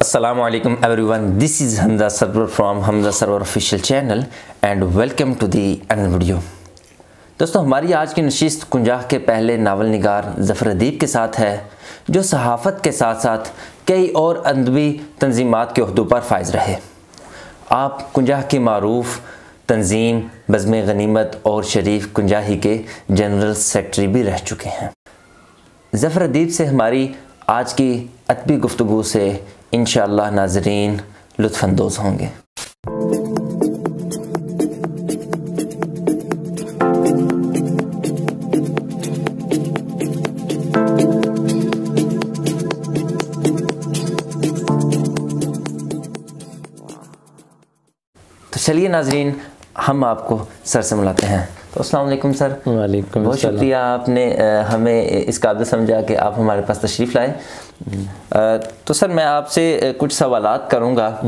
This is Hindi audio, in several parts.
Assalamu alaikum everyone, this is Hamza Sarwar from Hamza Sarwar official channel and welcome to the another video। दोस्तों, हमारी आज की नशिस्त कुंजाह के पहले नावल निगार ज़फ़र अदीब के साथ है, जो सहाफ़त के साथ साथ कई और अदबी तंजीमात के ओहदों पर फाइज रहे। आप कुंजाह की मारूफ तंजीम बज़्म गनीमत और शरीफ कुंजाही के जनरल सेक्रेटरी भी रह चुके हैं। ज़फ़र अदीब से हमारी आज की अदबी गुफ्तगू से इंशाअल्लाह नाज़रीन लुत्फ़अंदोज़ होंगे। तो चलिए नाज़रीन, हम आपको सर से मिलाते हैं। तो अस्सलाम वालेकुम सर। वालेकुम बहुत शुक्रिया, आपने हमें इस काबिल समझा कि आप हमारे पास तशरीफ़ लाए। तो सर, मैं आपसे कुछ सवालात करूँगा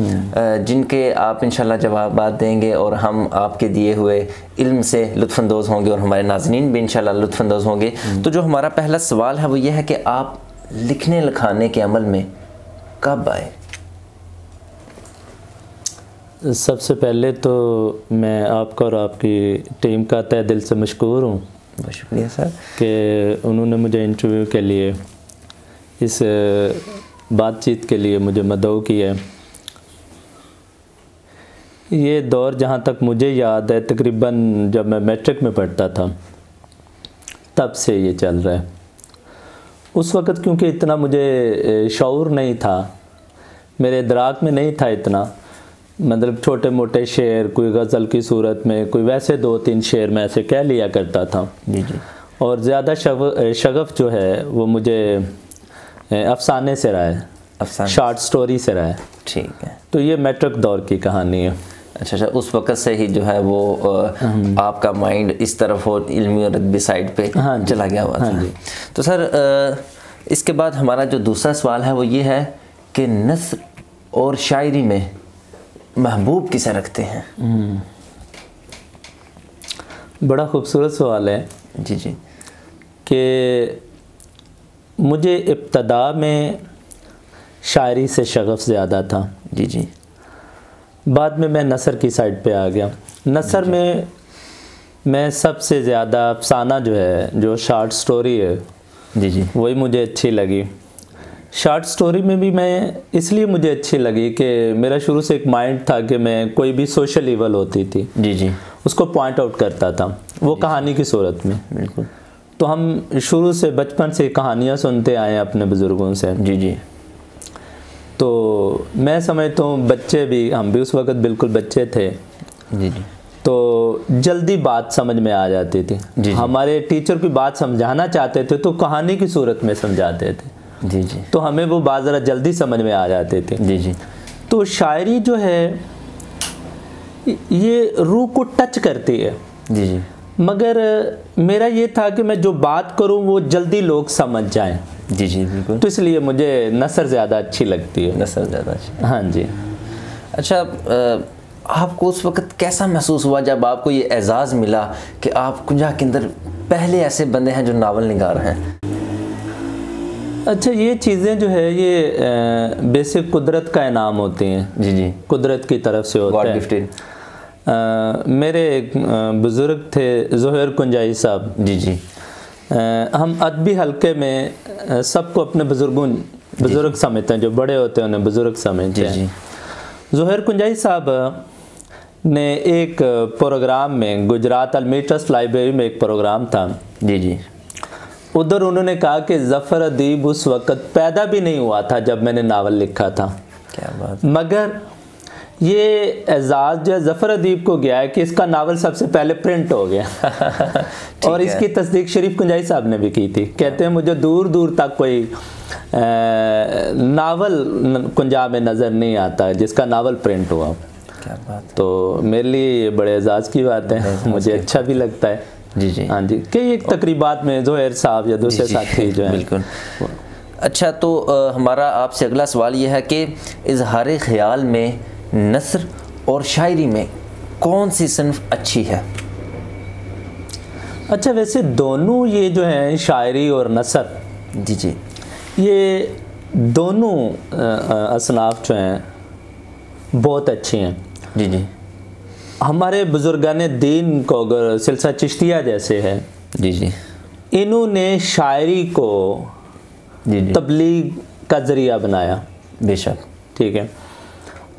जिनके आप इंशाल्लाह जवाबात देंगे और हम आपके दिए हुए इल्म से लुत्फ़अंदोज़ होंगे और हमारे नाज़रीन भी इंशाल्लाह लुत्फ़अंदोज़ होंगे। तो जो हमारा पहला सवाल है वो ये है कि आप लिखने लिखाने के अमल में कब आए? सबसे पहले तो मैं आपका और आपकी टीम का तहे दिल से मशकूर हूँ। बहुत शुक्रिया सर कि उन्होंने मुझे इंटरव्यू के लिए, इस बातचीत के लिए मुझे मदऊ किया। ये दौर जहाँ तक मुझे याद है, तकरीबन जब मैं मैट्रिक में पढ़ता था तब से ये चल रहा है। उस वक़्त क्योंकि इतना मुझे शऊर नहीं था, मेरे इदराक में नहीं था इतना, मतलब छोटे मोटे शेर, कोई गज़ल की सूरत में, कोई वैसे दो तीन शेर मैं ऐसे कह लिया करता था। जी जी। और ज़्यादा शगफ़ जो है वो मुझे अफसाने से रहा है, अफसाने, शॉर्ट स्टोरी से रहा है। ठीक है। तो ये मैट्रिक दौर की कहानी है। अच्छा, उस वक़्त से ही जो है वो आपका माइंड इस तरफ और इल्मी और अदबी साइड पे चला गया हुआ था। जी। तो सर, इसके बाद हमारा जो दूसरा सवाल है वो ये है कि नस्र और शायरी में महबूब किसे रखते हैं? बड़ा खूबसूरत सवाल है। जी जी। कि मुझे इब्तदा में शायरी से शगफ़ ज़्यादा था। जी जी। बाद में मैं नसर की साइड पे आ गया। नसर में मैं सबसे ज़्यादा अफसाना जो है, जो शॉर्ट स्टोरी है, जी जी, वही मुझे अच्छी लगी। शॉर्ट स्टोरी में भी मैं इसलिए मुझे अच्छी लगी कि मेरा शुरू से एक माइंड था कि मैं कोई भी सोशल इवल होती थी, जी जी, उसको पॉइंट आउट करता था, वो कहानी की सूरत में। बिल्कुल। तो हम शुरू से बचपन से कहानियाँ सुनते आए हैं अपने बुज़ुर्गों से। जी जी। तो मैं समझता हूँ बच्चे भी, हम भी उस वक़्त बिल्कुल बच्चे थे। जी जी। तो जल्दी बात समझ में आ जाती थी। जी। हमारे टीचर की बात समझाना चाहते थे तो कहानी की सूरत में समझाते थे। जी जी। तो हमें वो बात ज़रा जल्दी समझ में आ जाते थे। जी जी। तो शायरी जो है ये रूह को टच करती है। जी जी। मगर मेरा ये था कि मैं जो बात करूं वो जल्दी लोग समझ जाएं। जी जी, बिल्कुल। तो इसलिए मुझे नसर ज़्यादा अच्छी लगती है। नसर ज़्यादा अच्छी। हाँ जी। अच्छा, आपको उस वक़्त कैसा महसूस हुआ जब आपको ये एजाज़ मिला कि आप कुंजाह के अंदर पहले ऐसे बंदे हैं जो नावल निगार हैं? अच्छा, ये चीज़ें जो है ये बेसिक कुदरत का इनाम होती हैं। जी जी, कुदरत की तरफ से होता है, गॉड गिफ्टेड। मेरे एक बुज़ुर्ग थे ज़ोहैर कुंजाही साहब। जी जी। हम अदबी हल्के में सबको अपने बुज़ुर्ग समझते हैं, जो बड़े होते हैं उन्हें बुज़ुर्ग समझते हैं। जी जी। ज़ोहैर कुंजाही साहब ने एक प्रोग्राम में, गुजरात अलमी ट्रस्ट लाइब्रेरी में एक प्रोग्राम था। जी जी। उधर उन्होंने कहा कि ज़फ़र अदीब उस वक़्त पैदा भी नहीं हुआ था जब मैंने नावल लिखा था। क्या बात। मगर ये एजाज़ जो ज़फ़र अदीब को गया है कि इसका नावल सबसे पहले प्रिंट हो गया। और इसकी तस्दीक शरीफ कुंजाही साहब ने भी की थी। कहते हैं मुझे दूर दूर तक कोई नावल कुंजाह में नज़र नहीं आता जिसका नावल प्रिंट हुआ। क्या बात। तो मेरे लिए ये बड़े एजाज़ की बात है, मुझे अच्छा भी लगता है। जी जी। हाँ जी, कि एक तकरीबात में ज़ोहैर साहब या दूसरे साथी जो है। बिल्कुल। अच्छा, तो हमारा आपसे अगला सवाल ये है कि इजहार ख्याल में नस्र और शायरी में कौन सी सिन्फ अच्छी है? अच्छा, वैसे दोनों ये जो हैं शायरी और नसर, जी जी, ये दोनों असनाफ जो हैं बहुत अच्छी हैं। जी जी हमारे बुजुर्गान दीन को अगर सिलसिला चिश्तिया जैसे है, जी जी, इन्होंने शायरी को जी जी, तबलीग का ज़रिया बनाया। बेशक। ठीक है,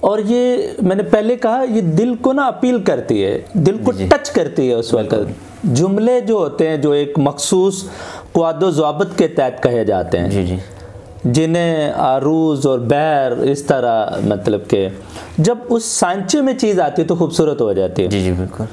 और ये मैंने पहले कहा, ये दिल को ना अपील करती है, दिल को टच करती है उस वक्त। जुमले जो होते हैं जो एक मखसूस क़वादो ज़वाबित के तहत कहे जाते हैं, जी जी, जिन्हें आरूज और बैर इस तरह, मतलब के जब उस सांचे में चीज़ आती है तो खूबसूरत हो जाती है। जी जी, बिल्कुल।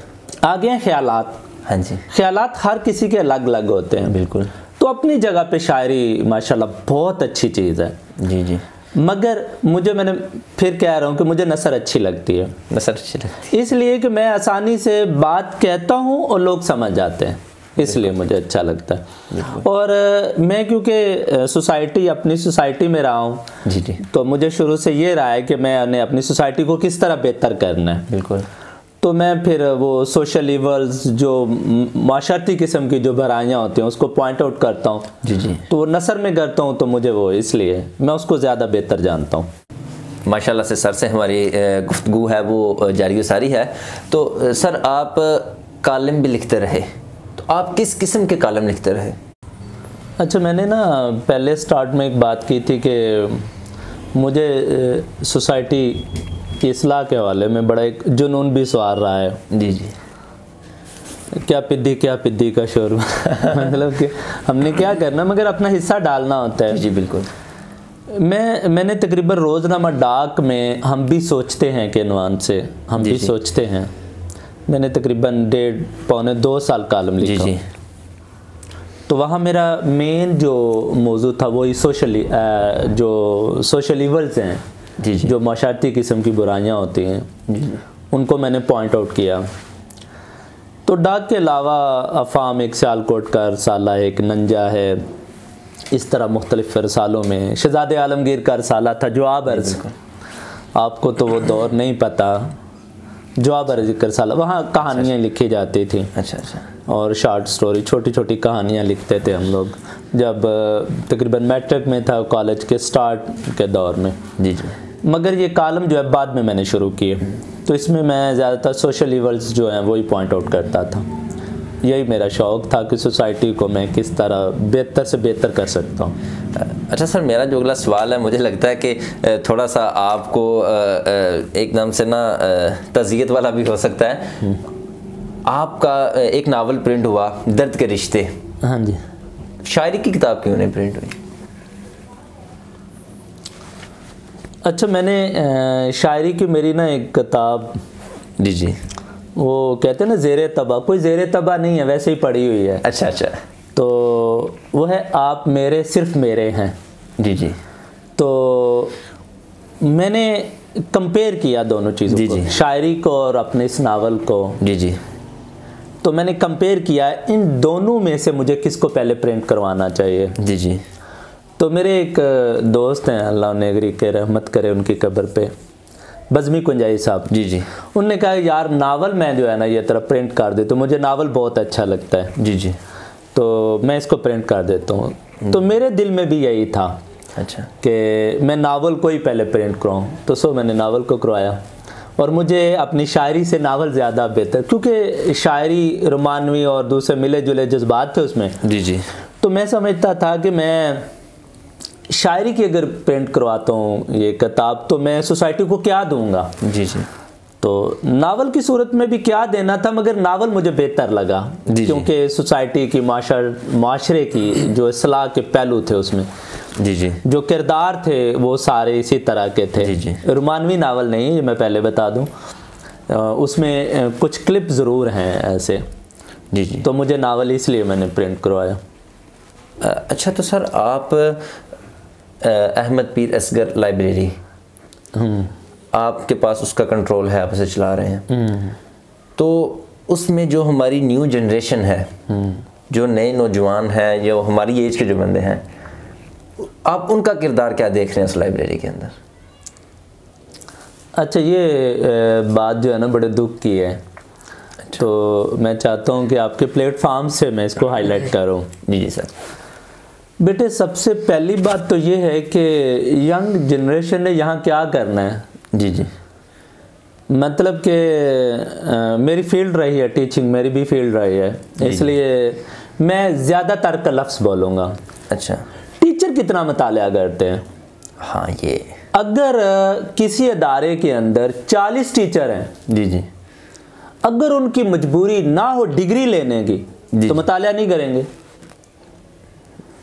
आगे हैं ख्यालात। हाँ जी, ख्यालात हर किसी के अलग अलग होते हैं। बिल्कुल। तो अपनी जगह पे शायरी माशाल्लाह बहुत अच्छी चीज़ है। जी जी, मगर मैंने फिर कह रहा हूँ कि मुझे नसर अच्छी लगती है। नसर अच्छी लगती इसलिए कि मैं आसानी से बात कहता हूँ और लोग समझ जाते हैं, इसलिए मुझे अच्छा लगता है। और मैं क्योंकि सोसाइटी, अपनी सोसाइटी में रहा हूँ, जी जी, तो मुझे शुरू से ये रहा है कि मैंने अपनी सोसाइटी को किस तरह बेहतर करना है। बिल्कुल। तो मैं फिर वो सोशल इवल्स, जो माशरती किस्म की जो बुराइयाँ होती हैं, उसको पॉइंट आउट करता हूँ। जी जी, तो नसर में करता हूँ, तो मुझे वो इसलिए मैं उसको ज़्यादा बेहतर जानता हूँ। माशाल्लाह से सर से हमारी गुफ्तगू है वो जारी सारी है। तो सर, आप कालम भी लिखते रहे, तो आप किस किस्म के कालम लिखते रहे? अच्छा, मैंने ना पहले स्टार्ट में एक बात की थी कि मुझे सोसाइटी की इस्लाह के हवाले में बड़ा एक जुनून भी सवार रहा है। जी जी, क्या पिद्दी का शोर मतलब कि हमने क्या करना, मगर अपना हिस्सा डालना होता है। जी बिल्कुल। मैंने तकरीबन रोज़नामा डाक में हम भी सोचते हैं के नवान से हम भी सोचते हैं, मैंने तकरीबन 1.5-2 साल कालम लिखा। जी जी, तो वहाँ मेरा मेन जो मौजू था वही जो सोशल इवल्स हैं, जी जी, जो माशरती किस्म की बुराइयाँ होती हैं, उनको मैंने पॉइंट आउट किया। तो डाक के अलावा अफ़ाम, एक सियालकोट का रसाला है, एक नंजा है, इस तरह मुख्तलिफ़ रसालों में शहज़ादे आलमगीर का रसाला था जवाब अर्ज़, आपको तो वो दौर नहीं पता, जवाब अर्ज़ का रसाला, वहाँ कहानियाँ लिखी जाती थी। अच्छा अच्छा, और शॉर्ट स्टोरी, छोटी छोटी कहानियाँ लिखते थे हम लोग, जब तकरीबन मैट्रिक में था, कॉलेज के स्टार्ट के दौर में। जी जी, मगर ये कालम जो है बाद में मैंने शुरू किए, तो इसमें मैं ज़्यादातर सोशल इवल्स जो हैं वही पॉइंट आउट करता था। यही मेरा शौक़ था कि सोसाइटी को मैं किस तरह बेहतर से बेहतर कर सकता हूँ। अच्छा सर, मेरा जो अगला सवाल है, मुझे लगता है कि थोड़ा सा आपको एकदम से ना तज़ियत वाला भी हो सकता है। आपका एक नावल प्रिंट हुआ, दर्द के रिश्ते। हाँ जी। शायरी की किताब क्यों नहीं प्रिंट हुई? अच्छा, मैंने शायरी की मेरी ना एक किताब, जी जी, वो कहते हैं ना ज़ेरे तबा, कोई ज़ेरे तबा नहीं है, वैसे ही पड़ी हुई है। अच्छा अच्छा, तो वो है आप मेरे सिर्फ मेरे हैं। जी जी, तो मैंने कंपेयर किया दोनों चीज़ों को, शायरी को और अपने इस नावल को। जी जी, तो मैंने कंपेयर किया इन दोनों में से मुझे किसको पहले प्रिंट करवाना चाहिए। जी जी, तो मेरे एक दोस्त हैं, अल्लाह उन्हें अगरी के रहमत करे उनकी कब्र पे, बज़मी कुंजाई साहब। जी जी, उनने कहा यार नावल मैं जो है ना ये तरह प्रिंट कर दे, तो मुझे नावल बहुत अच्छा लगता है। जी जी, तो मैं इसको प्रिंट कर देता हूँ। तो मेरे दिल में भी यही था, अच्छा, कि मैं नावल को ही पहले प्रिंट कराऊँ, तो मैंने नावल को करवाया। और मुझे अपनी शायरी से नावल ज़्यादा बेहतर, क्योंकि शायरी रोमानवी और दूसरे मिले जुले जज्बात थे उसमें। जी जी, तो मैं समझता था कि मैं शायरी की अगर प्रिंट करवाता हूँ ये किताब, तो मैं सोसाइटी को क्या दूंगा। जी जी, तो नावल की सूरत में भी क्या देना था, मगर नावल मुझे बेहतर लगा, क्योंकि सोसाइटी की माशरे की जो इस्लाह के पहलू थे उसमें, जी जी, जो किरदार थे वो सारे इसी तरह के थे। जी जी, रोमानवी नावल नहीं, ये मैं पहले बता दूं, उसमें कुछ क्लिप ज़रूर हैं ऐसे। जी जी, तो मुझे नावल इसलिए मैंने प्रिंट करवाया। अच्छा, तो सर आप अहमद पीर असगर लाइब्रेरी, आपके पास उसका कंट्रोल है, आप उसे चला रहे हैं, तो उसमें जो हमारी न्यू जनरेशन है, जो नए नौजवान हैं, जो हमारी एज के जो बंदे हैं, आप उनका किरदार क्या देख रहे हैं उस लाइब्रेरी के अंदर? अच्छा, ये बात जो है ना बड़े दुख की है। अच्छा। तो मैं चाहता हूँ कि आपके प्लेटफार्म से मैं इसको हाईलाइट करूँ। जी जी सर। बेटे सबसे पहली बात तो ये है कि यंग जनरेशन ने यहाँ क्या करना है। जी जी। मतलब कि मेरी फील्ड रही है टीचिंग, मेरी भी फील्ड रही है, इसलिए मैं ज़्यादातर का लफ्ज़ बोलूँगा। अच्छा। टीचर कितना मुतालिया करते हैं? हाँ, ये अगर किसी अदारे के अंदर 40 टीचर हैं, जी जी, अगर उनकी मजबूरी ना हो डिग्री लेने की तो मुतालिया नहीं करेंगे।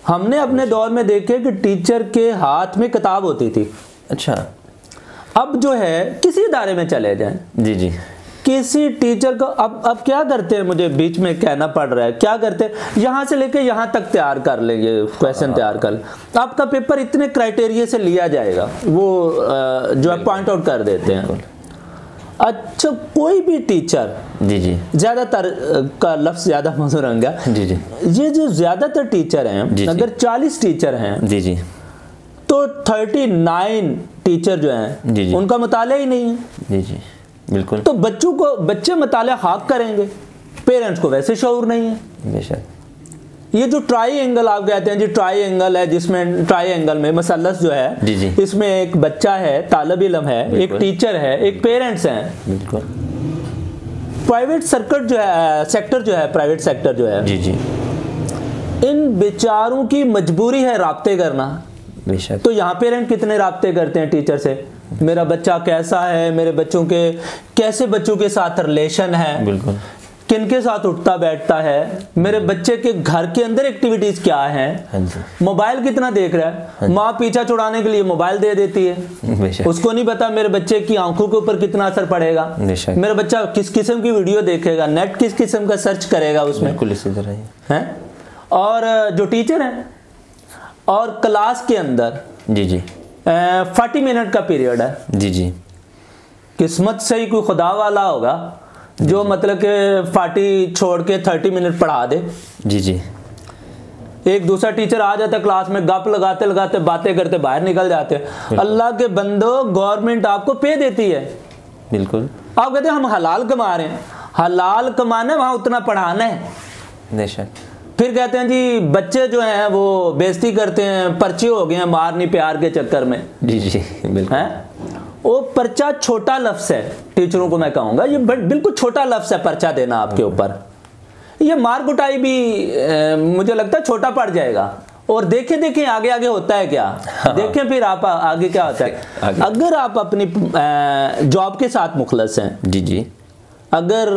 हमने अपने दौर में देखे कि टीचर के हाथ में किताब होती थी। अच्छा। अब जो है किसी इदारे में चले जाएं, जी जी, किसी टीचर को अब क्या करते हैं, मुझे बीच में कहना पड़ रहा है, क्या करते हैं, यहाँ से लेके यहाँ तक तैयार कर लेंगे, क्वेश्चन तैयार कर, आपका पेपर इतने क्राइटेरिया से लिया जाएगा, वो जो है पॉइंट आउट कर देते हैं। अच्छा, कोई भी टीचर, जी जी, ज़्यादातर का लफ्ज़ ज़्यादा मशहूर होगा, जी जी, ये जो ज़्यादातर टीचर हैं, अगर 40 टीचर हैं, जी जी, तो 39 टीचर जो हैं, जी जी, उनका मुतालिया ही नहीं है। जी जी, बिल्कुल। तो बच्चे मुतालिया हाक करेंगे, पेरेंट्स को वैसे शऊर नहीं है। बेशक। ये जो ट्राई-एंगल आप कहते हैं जी, ट्राई-एंगल है, जिसमें ट्राई-एंगल में मसलस जो है, जी जी, इसमें एक बच्चा है, तालिब इल्म है, एक टीचर है, एक पेरेंट्स हैं। बिल्कुल। प्राइवेट सेक्टर जो है, प्राइवेट सेक्टर जो है, जी जी, इन बेचारों की मजबूरी है राब्ते करना। बेशक। तो यहाँ पेरेंट कितने राब्ते करते हैं टीचर से, मेरा बच्चा कैसा है, मेरे बच्चों के कैसे बच्चों के साथ रिलेशन है, बिल्कुल, किनके साथ उठता बैठता है, मेरे बच्चे के घर के अंदर एक्टिविटीज क्या हैं, मोबाइल कितना देख रहा है, माँ पीछा छुड़ाने के लिए मोबाइल दे देती है, उसको नहीं पता मेरे बच्चे की आंखों के ऊपर कितना असर पड़ेगा, मेरा बच्चा किस किस्म की वीडियो देखेगा, नेट किस किस्म का सर्च करेगा उसमें, बिल्कुल इसी तरह है। और जो टीचर है और क्लास के अंदर, जी जी, 40 मिनट का पीरियड है, जी जी, किस्मत से ही कोई खुदा वाला होगा जो मतलब के 40 छोड़ के 30 मिनट पढ़ा दे। जी जी। एक दूसरा टीचर आ जाता है क्लास में, गप लगाते लगाते बातें करते बाहर निकल जाते हैं। अल्लाह के बंदो, गवर्नमेंट आपको पे देती है, बिल्कुल, आप कहते हैं हम हलाल कमा रहे हैं, हलाल कमाना है, वहां उतना पढ़ाना है। बेशक। फिर कहते हैं जी बच्चे जो हैं वो बेइज्जती करते हैं, पर्चे हो गए हैं मारनी प्यार के चक्कर में। जी जी, बिल्कुल है। वो पर्चा छोटा लफ्ज़ है, टीचरों को मैं कहूँगा ये बिल्कुल छोटा लफ्ज़ है पर्चा देना आपके ऊपर। ये मार कुटाई भी मुझे लगता है छोटा पड़ जाएगा। और देखें आगे आगे होता है क्या, देखें फिर आप आगे क्या होता है। अगर आप अपनी जॉब के साथ मुखलस हैं, जी जी, अगर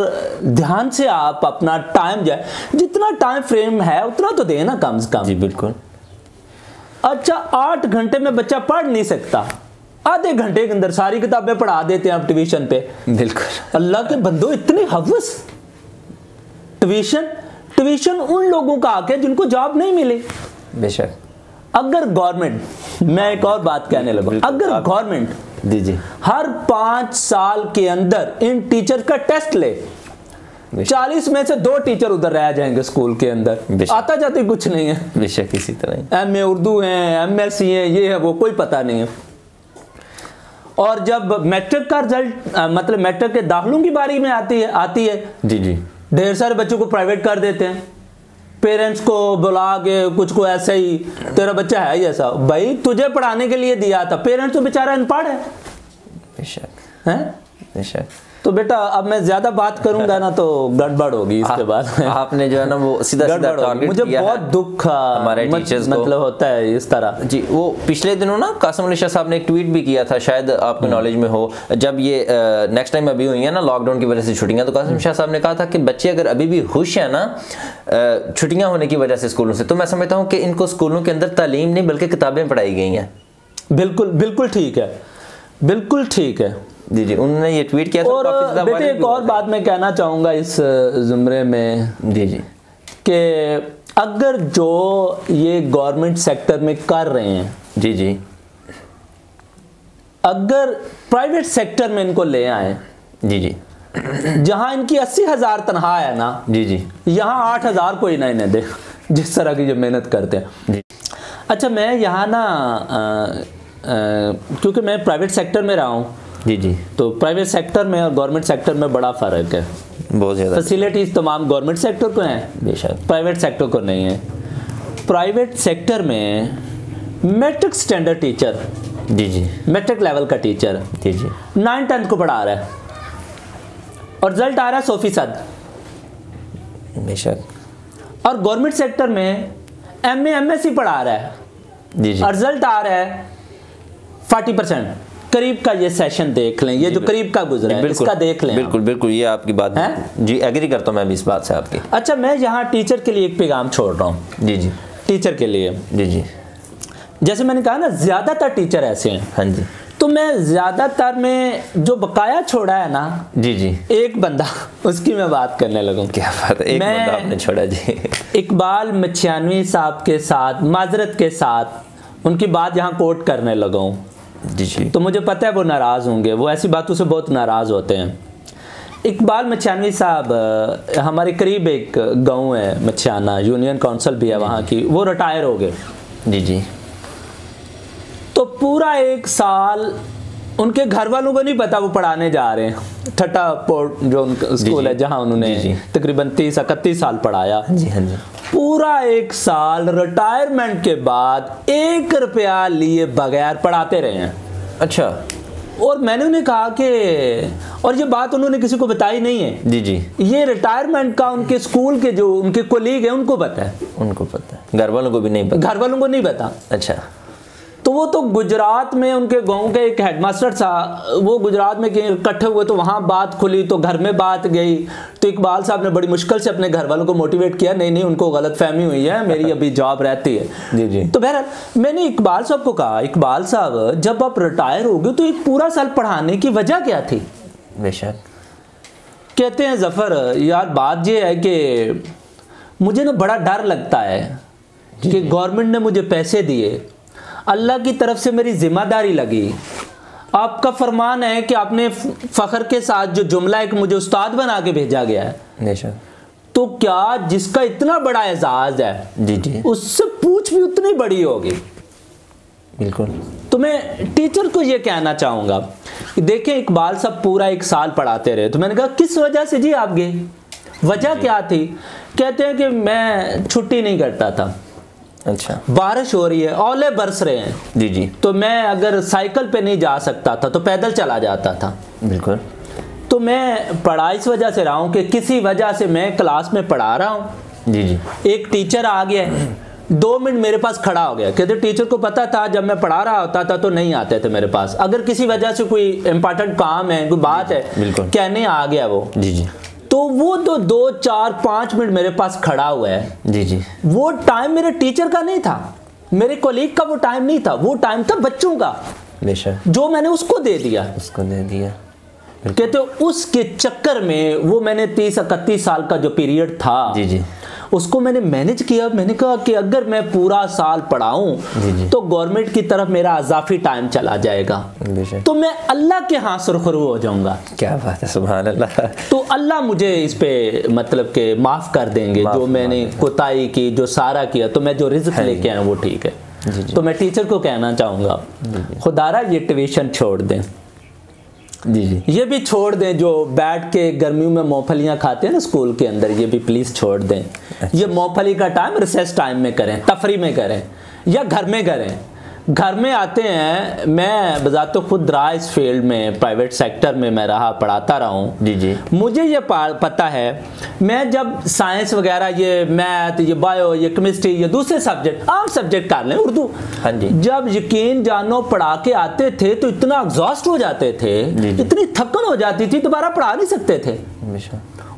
ध्यान से आप अपना टाइम जाए, जितना टाइम फ्रेम है उतना तो देना कम से कम। जी बिल्कुल। अच्छा, 8 घंटे में बच्चा पढ़ नहीं सकता, आधे घंटे के अंदर सारी किताबें पढ़ा देते हैं आप ट्यूशन पे। बिल्कुल। अल्लाह के बंदो, इतनी हवस। ट्यूशन उन लोगों का हक है जिनको जॉब नहीं मिले। बेशक। अगर गवर्नमेंट, मैं एक और बात कहने लगा, अगर गवर्नमेंट, जी जी, हर 5 साल के अंदर इन टीचर का टेस्ट ले, 40 में से 2 टीचर उधर रह जाएंगे स्कूल के अंदर, आता जाते कुछ नहीं है। बेशक इसी तरह MA उर्दू है, MSc है, ये है वो, कोई पता नहीं है। और जब मैट्रिक का रिजल्ट, मतलब मैट्रिक के दाखिलों की बारी में आती है, जी जी, ढेर सारे बच्चों को प्राइवेट कर देते हैं, पेरेंट्स को बुला के कुछ को ऐसे ही, तेरा बच्चा है ही ऐसा, भाई तुझे पढ़ाने के लिए दिया था, पेरेंट्स तो बेचारा अनपढ़ है। बेशक है, बेशक। तो बेटा अब मैं ज्यादा बात करूंगा ना तो गड़बड़ होगी इसके बाद। आपने जो है ना वो सीधा टारगेट मुझे बहुत दुख हमारे टीचर्स को, मतलब होता है इस तरह। जी, वो पिछले दिनों ना कासिम अली शाह साहब ने एक ट्वीट भी किया था, शायद आपको नॉलेज में हो, जब ये नेक्स्ट टाइम अभी हुई है ना लॉकडाउन की वजह से छुट्टियां, तो कासिम शाह साहब ने कहा था कि बच्चे अगर अभी भी खुश हैं ना छुट्टियां होने की वजह से स्कूलों से, तो मैं समझता हूँ कि इनको स्कूलों के अंदर तालीम नहीं बल्कि किताबें पढ़ाई गई हैं। बिल्कुल बिल्कुल ठीक है, बिल्कुल ठीक है। जी जी, उन्होंने ये ट्वीट किया था। और बेटे एक और बात मैं कहना चाहूँगा इस ज़ुमरे में, जी जी, कि अगर जो ये गवर्नमेंट सेक्टर में कर रहे हैं, जी जी, अगर प्राइवेट सेक्टर में इनको ले आए, जी जी, जहाँ इनकी 80,000 तनख्वाह है ना, जी जी, यहाँ 8,000 कोई ना इन्हें दे, जिस तरह की जो मेहनत करते हैं। जी। अच्छा, मैं यहाँ ना क्योंकि मैं प्राइवेट सेक्टर में रहा हूँ, जी जी, तो प्राइवेट सेक्टर में और गवर्नमेंट सेक्टर में बड़ा फ़र्क है, बहुत ज़्यादा। फैसिलिटीज़ तमाम गवर्नमेंट सेक्टर को हैं, बेशक, प्राइवेट सेक्टर को नहीं है। प्राइवेट सेक्टर में मैट्रिक स्टैंडर्ड टीचर, जी जी, मैट्रिक लेवल का टीचर, जी जी, 9-10 को पढ़ा रहा है और रिजल्ट आ रहा है 100%। बेशक। और गवर्नमेंट सेक्टर में MA MSc पढ़ा रहा है, जी जी, और रिजल्ट आ रहा है 40%। करीब का ये सेशन देख लें, ये जो करीब का गुजरा है इसका देख लें। बिल्कुल बिल्कुल, ये आपकी बात है जी, एग्री करता हूँ मैं भी इस बात से आपकी। अच्छा, मैं यहाँ टीचर के लिए एक पैगाम छोड़ रहा हूँ। जी जी, टीचर के लिए, जी जी, जैसे मैंने कहा ना, ज्यादातर टीचर ऐसे हैं। हाँ जी, तो मैं ज्यादातर में जो बकाया छोड़ा है ना, जी जी, एक बंदा, उसकी मैं बात करने लगूं। क्या बात है, एक बंदा आपने छोड़ा जी। इकबाल मच्छानवी साहब के साथ, माजरत के साथ उनकी बात यहाँ कोट करने लगा हूँ। जी जी, तो मुझे पता है वो नाराज़ होंगे, वो ऐसी बातों से बहुत नाराज़ होते हैं। इकबाल मच्छानवी साहब हमारे करीब एक गांव है मच्छाना, यूनियन काउंसिल भी है वहाँ की, वो रिटायर हो गए। जी जी, तो पूरा 1 साल उनके घर वालों को नहीं पता वो पढ़ाने जा रहे हैं। ठट्टा पोर्ट जो उनका स्कूल है जहाँ उन्होंने तकरीबन 30-31 साल पढ़ाया। जी हाँ जी, पूरा 1 साल रिटायरमेंट के बाद 1 रुपया लिए बगैर पढ़ाते रहे हैं। अच्छा। और मैंने उन्हें कहा कि, और ये बात उन्होंने किसी को बताई नहीं है। जी जी, ये रिटायरमेंट का उनके स्कूल के जो उनके कोलीग हैं उनको पता है। उनको पता है, घर वालों को भी नहीं पता। घर वालों को नहीं पता। अच्छा। तो वो तो गुजरात में उनके गांव के एक हेडमास्टर था, वो गुजरात में इकट्ठे हुए तो वहाँ बात खुली, तो घर में बात गई। तो इकबाल साहब ने बड़ी मुश्किल से अपने घर वालों को मोटिवेट किया, नहीं नहीं उनको गलतफहमी हुई है, मेरी अभी जॉब रहती है। जी जी, तो बहरहाल मैंने इकबाल साहब को कहा, इकबाल साहब जब आप रिटायर हो गए तो एक पूरा साल पढ़ाने की वजह क्या थी? बेशक। कहते हैं जफर यार बात ये है कि मुझे ना बड़ा डर लगता है कि गवर्नमेंट ने मुझे पैसे दिए, अल्लाह की तरफ से मेरी जिम्मेदारी लगी, आपका फरमान है कि आपने फख्र के साथ जो जुमला है कि मुझे उस्ताद बना के भेजा गया है, बेशक। तो क्या जिसका इतना बड़ा एजाज है, जी जी, उससे पूछ भी उतनी बड़ी होगी। बिल्कुल। तो मैं टीचर को ये कहना चाहूँगा कि देखें इकबाल साहब पूरा 1 साल पढ़ाते रहे। तो मैंने कहा किस वजह से जी आप गए, वजह क्या थी? कहते हैं कि मैं छुट्टी नहीं करता था। अच्छा। बारिश हो रही है, ओले बरस रहे हैं, जी जी, तो मैं अगर साइकिल पे नहीं जा सकता था तो पैदल चला जाता था। बिल्कुल। तो मैं पढ़ा इस वजह से रहा हूँ कि किसी वजह से मैं क्लास में पढ़ा रहा हूँ, जी जी, एक टीचर आ गया, 2 मिनट मेरे पास खड़ा हो गया। कहते टीचर को पता था जब मैं पढ़ा रहा होता था तो नहीं आते थे मेरे पास, अगर किसी वजह से कोई इंपॉर्टेंट काम है, कोई बात है, बिल्कुल, कहने आ गया वो। जी जी, तो वो 2-4-5 मिनट मेरे पास खड़ा हुआ है। जी जी, वो टाइम मेरे टीचर का नहीं था, मेरे कोलीग का वो टाइम नहीं था, वो टाइम था बच्चों का, बेशक, जो मैंने उसको दे दिया। उसको दे दिया। कहते उसके चक्कर में वो मैंने 30-31 साल का जो पीरियड था, जी जी, उसको मैंने मैनेज किया। मैंने कहा कि अगर मैं पूरा साल पढ़ाऊं तो गवर्नमेंट की तरफ मेरा अजाफी टाइम चला जाएगा, तो मैं अल्लाह के हाथ सुरखरू हो जाऊंगा। क्या बात है, सुभान अल्लाह। तो अल्लाह मुझे इस पे मतलब के माफ कर देंगे, जो मैंने कोताही की, जो सारा किया, तो मैं जो रिज्क लेके आया वो ठीक है। जी जी, तो मैं टीचर को कहना चाहूँगा, खुदारा ये ट्यूशन छोड़ दें। जी जी, ये भी छोड़ दें, जो बैठ के गर्मियों में मूंगफलियाँ खाते हैं ना स्कूल के अंदर, ये भी प्लीज़ छोड़ दें। ये मूंगफली का टाइम रिसेस टाइम में करें, तफरी में करें, या घर में करें। घर में आते हैं, मैं बजातो खुद रहा इस फील्ड में, प्राइवेट सेक्टर में मैं रहा, पढ़ाता रहा हूँ। जी जी, मुझे ये पता है, मैं जब साइंस वगैरह, ये मैथ, ये बायो, ये केमिस्ट्री, ये दूसरे सब्जेक्ट, आम सब्जेक्ट कर लें, उर्दू, हाँ जी, जब यकीन जानो पढ़ा के आते थे तो इतना एग्जॉस्ट हो जाते थे, इतनी थकन हो जाती थी, दोबारा पढ़ा नहीं सकते थे।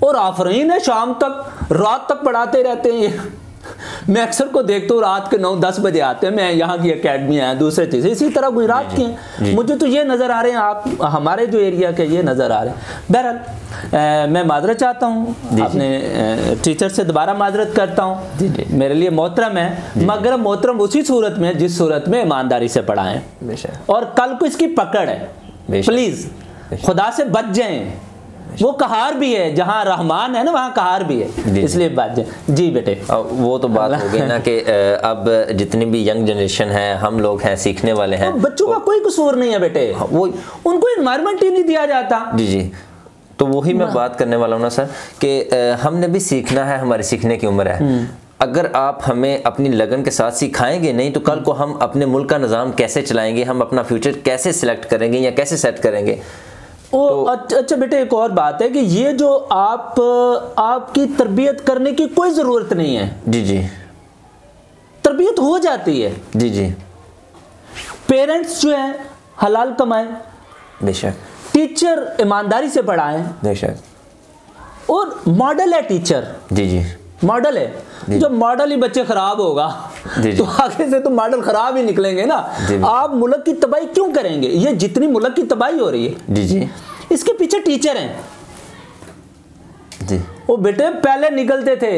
और आफरीन है, शाम तक, रात तक पढ़ाते रहते हैं। मैं अक्सर को देखता हूँ रात के 9-10 बजे आते हैं। मैं यहाँ की अकेडमी है, दूसरे चीज़ें इसी तरह गुजरात की हैं। मुझे तो ये नज़र आ रहे हैं, आप हमारे जो एरिया के ये नज़र आ रहे हैं। बहरहाल मैं माजरत चाहता हूँ, अपने टीचर से दोबारा माजरत करता हूँ। मेरे लिए मोहतरम है, मगर मोहतरम उसी सूरत में जिस सूरत में ईमानदारी से पढ़ाएं, और कल को इसकी पकड़ है, प्लीज़ खुदा से बच जाएं। वो कहार भी है, जहाँ रहमान है ना वहाँ कहार भी है, इसलिए बात है। जी बेटे, वो तो बात हो गई ना कि अब जितनी भी यंग जनरेशन है, हम लोग हैं, सीखने वाले हैं, बच्चों का कोई कसूर नहीं है बेटे, वो उनको एनवायरनमेंट ही नहीं दिया जाता। जी जी, तो वही मैं बात करने वाला हूँ ना सर, कि हमने भी सीखना है, हमारी सीखने की उम्र है। अगर आप हमें अपनी लगन के साथ सिखाएंगे नहीं तो कल को हम अपने मुल्क का निज़ाम कैसे चलाएंगे, हम अपना फ्यूचर कैसे सिलेक्ट करेंगे या कैसे सेट करेंगे। तो अच्छा बेटे, एक और बात है कि ये जो आपकी तरबियत करने की कोई ज़रूरत नहीं है। जी जी, तरबियत हो जाती है। जी जी, पेरेंट्स जो है हलाल कमाएं, बेशक, टीचर ईमानदारी से पढ़ाएं, बेशक, और मॉडल है टीचर। जी जी, मॉडल है। जब मॉडल ही बच्चे खराब होगा जी, तो आगे से तो मॉडल खराब ही निकलेंगे ना। आप मुल्क की तबाही क्यों करेंगे? ये जितनी मुल्क की तबाही हो रही है, जी जी, इसके पीछे टीचर हैं। जी, वो बेटे पहले निकलते थे,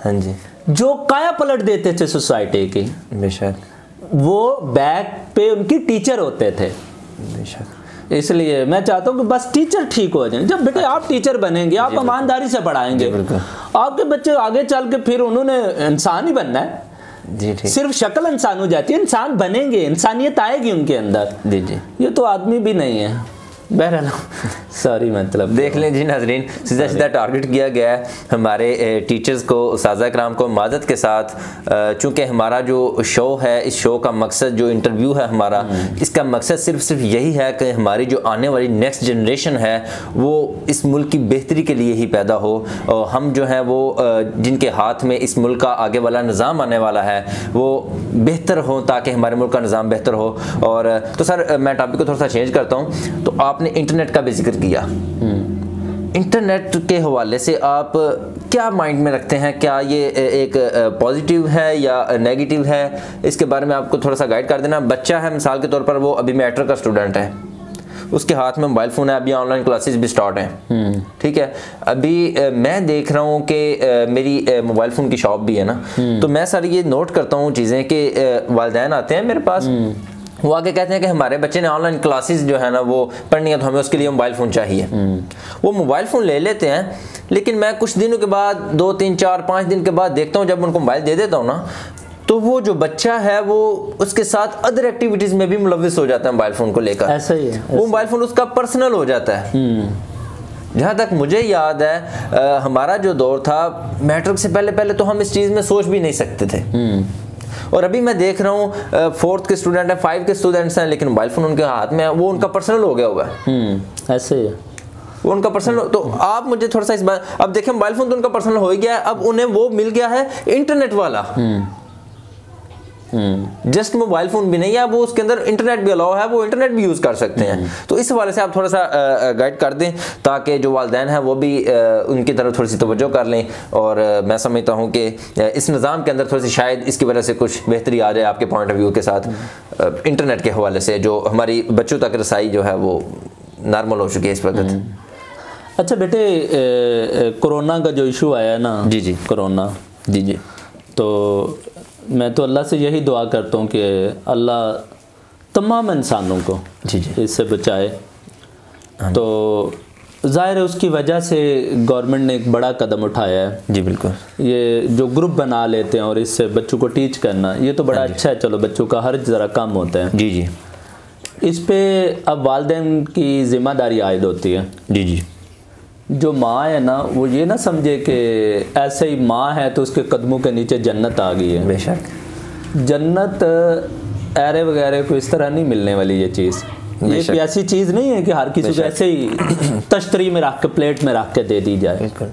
हाँ जी, जो काया पलट देते थे सोसाइटी की, बेशक, वो बैक पे उनकी टीचर होते थे। बेशक, इसलिए मैं चाहता हूँ कि बस टीचर ठीक हो जाए। जब बेटे आप टीचर बनेंगे, आप ईमानदारी से पढ़ाएंगे, आपके बच्चे आगे चल के फिर उन्होंने इंसान ही बनना है। जी ठीक, सिर्फ शक्ल इंसान हो जाती है, इंसान बनेंगे, इंसानियत आएगी उनके अंदर। जी जी, ये तो आदमी भी नहीं है। बहरहाल सॉरी, मतलब देख लें जी नाजरीन, सीधा सीधा टारगेट किया गया है हमारे टीचर्स को, उस्ताज़ा कराम को मादत के साथ। चूँकि हमारा जो शो है, इस शो का मकसद, जो इंटरव्यू है हमारा, इसका मकसद सिर्फ यही है कि हमारी जो आने वाली नेक्स्ट जनरेशन है वो इस मुल्क की बेहतरी के लिए ही पैदा हो, और हम जो है वो जिनके हाथ में इस मुल्क का आगे वाला निज़ाम आने वाला है वो बेहतर हो, ताकि हमारे मुल्क का निज़ाम बेहतर हो। और तो सर मैं टॉपिक को थोड़ा सा चेंज करता हूँ। तो आपने इंटरनेट का भी जिक्र किया, इंटरनेट के हवाले से आप क्या माइंड में रखते हैं? क्या ये एक पॉजिटिव है या नेगेटिव है? इसके बारे में आपको थोड़ा सा गाइड कर देना। बच्चा है, मिसाल के तौर पर वो अभी मैट्रिक का स्टूडेंट है, उसके हाथ में मोबाइल फ़ोन है, अभी ऑनलाइन क्लासेस भी स्टार्ट हैं, ठीक है। अभी मैं देख रहा हूँ कि मेरी मोबाइल फ़ोन की शॉप भी है ना, तो मैं सर ये नोट करता हूँ चीज़ें कि वालिदैन आते हैं मेरे पास, वो आगे कहते हैं कि हमारे बच्चे ने ऑनलाइन क्लासेस जो है ना वो पढ़नी है, तो हमें उसके लिए मोबाइल फ़ोन चाहिए। वो मोबाइल फ़ोन ले लेते हैं, लेकिन मैं कुछ दिनों के बाद, 2 3 4 5 दिन के बाद देखता हूँ, जब उनको मोबाइल दे देता हूँ ना, तो वो जो बच्चा है वो उसके साथ अदर एक्टिविटीज़ में भी मुलविस हो जाता है मोबाइल फ़ोन को लेकर। ऐसा ही है, वो मोबाइल फ़ोन उसका पर्सनल हो जाता है। जहाँ तक मुझे याद है हमारा जो दौर था, मैट्रिक से पहले पहले तो हम इस चीज़ में सोच भी नहीं सकते थे। और अभी मैं देख रहा हूँ 4th के स्टूडेंट हैं, 5 के स्टूडेंट्स हैं, लेकिन मोबाइल फ़ोन उनके हाथ में है, वो उनका पर्सनल हो गया होगा। ऐसे ही है, वो उनका पर्सनल। तो आप मुझे थोड़ा सा इस बात, अब देखें मोबाइल फ़ोन तो उनका पर्सनल हो ही गया है, अब उन्हें वो मिल गया है इंटरनेट वाला। जस्ट मोबाइल फ़ोन भी नहीं है, वो उसके अंदर इंटरनेट भी अलाउ है, वो इंटरनेट भी यूज़ कर सकते हैं। तो इस हवाले से आप थोड़ा सा गाइड कर दें, ताकि जो वालिदैन हैं वो भी उनकी तरफ थोड़ी सी तवज्जो कर लें। और मैं समझता हूँ कि इस निज़ाम के अंदर थोड़ी सी शायद इसकी वजह से कुछ बेहतरी आ जाए आपके पॉइंट ऑफ व्यू के साथ, इंटरनेट के हवाले से जो हमारी बच्चों तक रसाई जो है वो नॉर्मल हो चुकी है इस वक्त। अच्छा बेटे, कोरोना का जो इशू आया ना, जी जी, कोरोना, जी जी, तो मैं तो अल्लाह से यही दुआ करता हूँ कि अल्लाह तमाम इंसानों को जी जी इससे बचाए। तो ज़ाहिर है उसकी वजह से गवर्नमेंट ने एक बड़ा कदम उठाया है। जी बिल्कुल, ये जो ग्रुप बना लेते हैं और इससे बच्चों को टीच करना, ये तो बड़ा अच्छा है। चलो, बच्चों का हर ज़रा कम होता है। जी जी, इस पे अब वालिदैन की ज़िम्मेदारी आयद होती है। जी जी, जो माँ है ना, वो ये ना समझे कि ऐसे ही माँ है तो उसके कदमों के नीचे जन्नत आ गई है। बेशक, जन्नत ऐरे वगैरह को इस तरह नहीं मिलने वाली। ये चीज़, ये कोई ऐसी चीज़ नहीं है कि हर किसी को ऐसे ही तश्तरी में रख के, प्लेट में रख के दे दी जाए। बिल्कुल।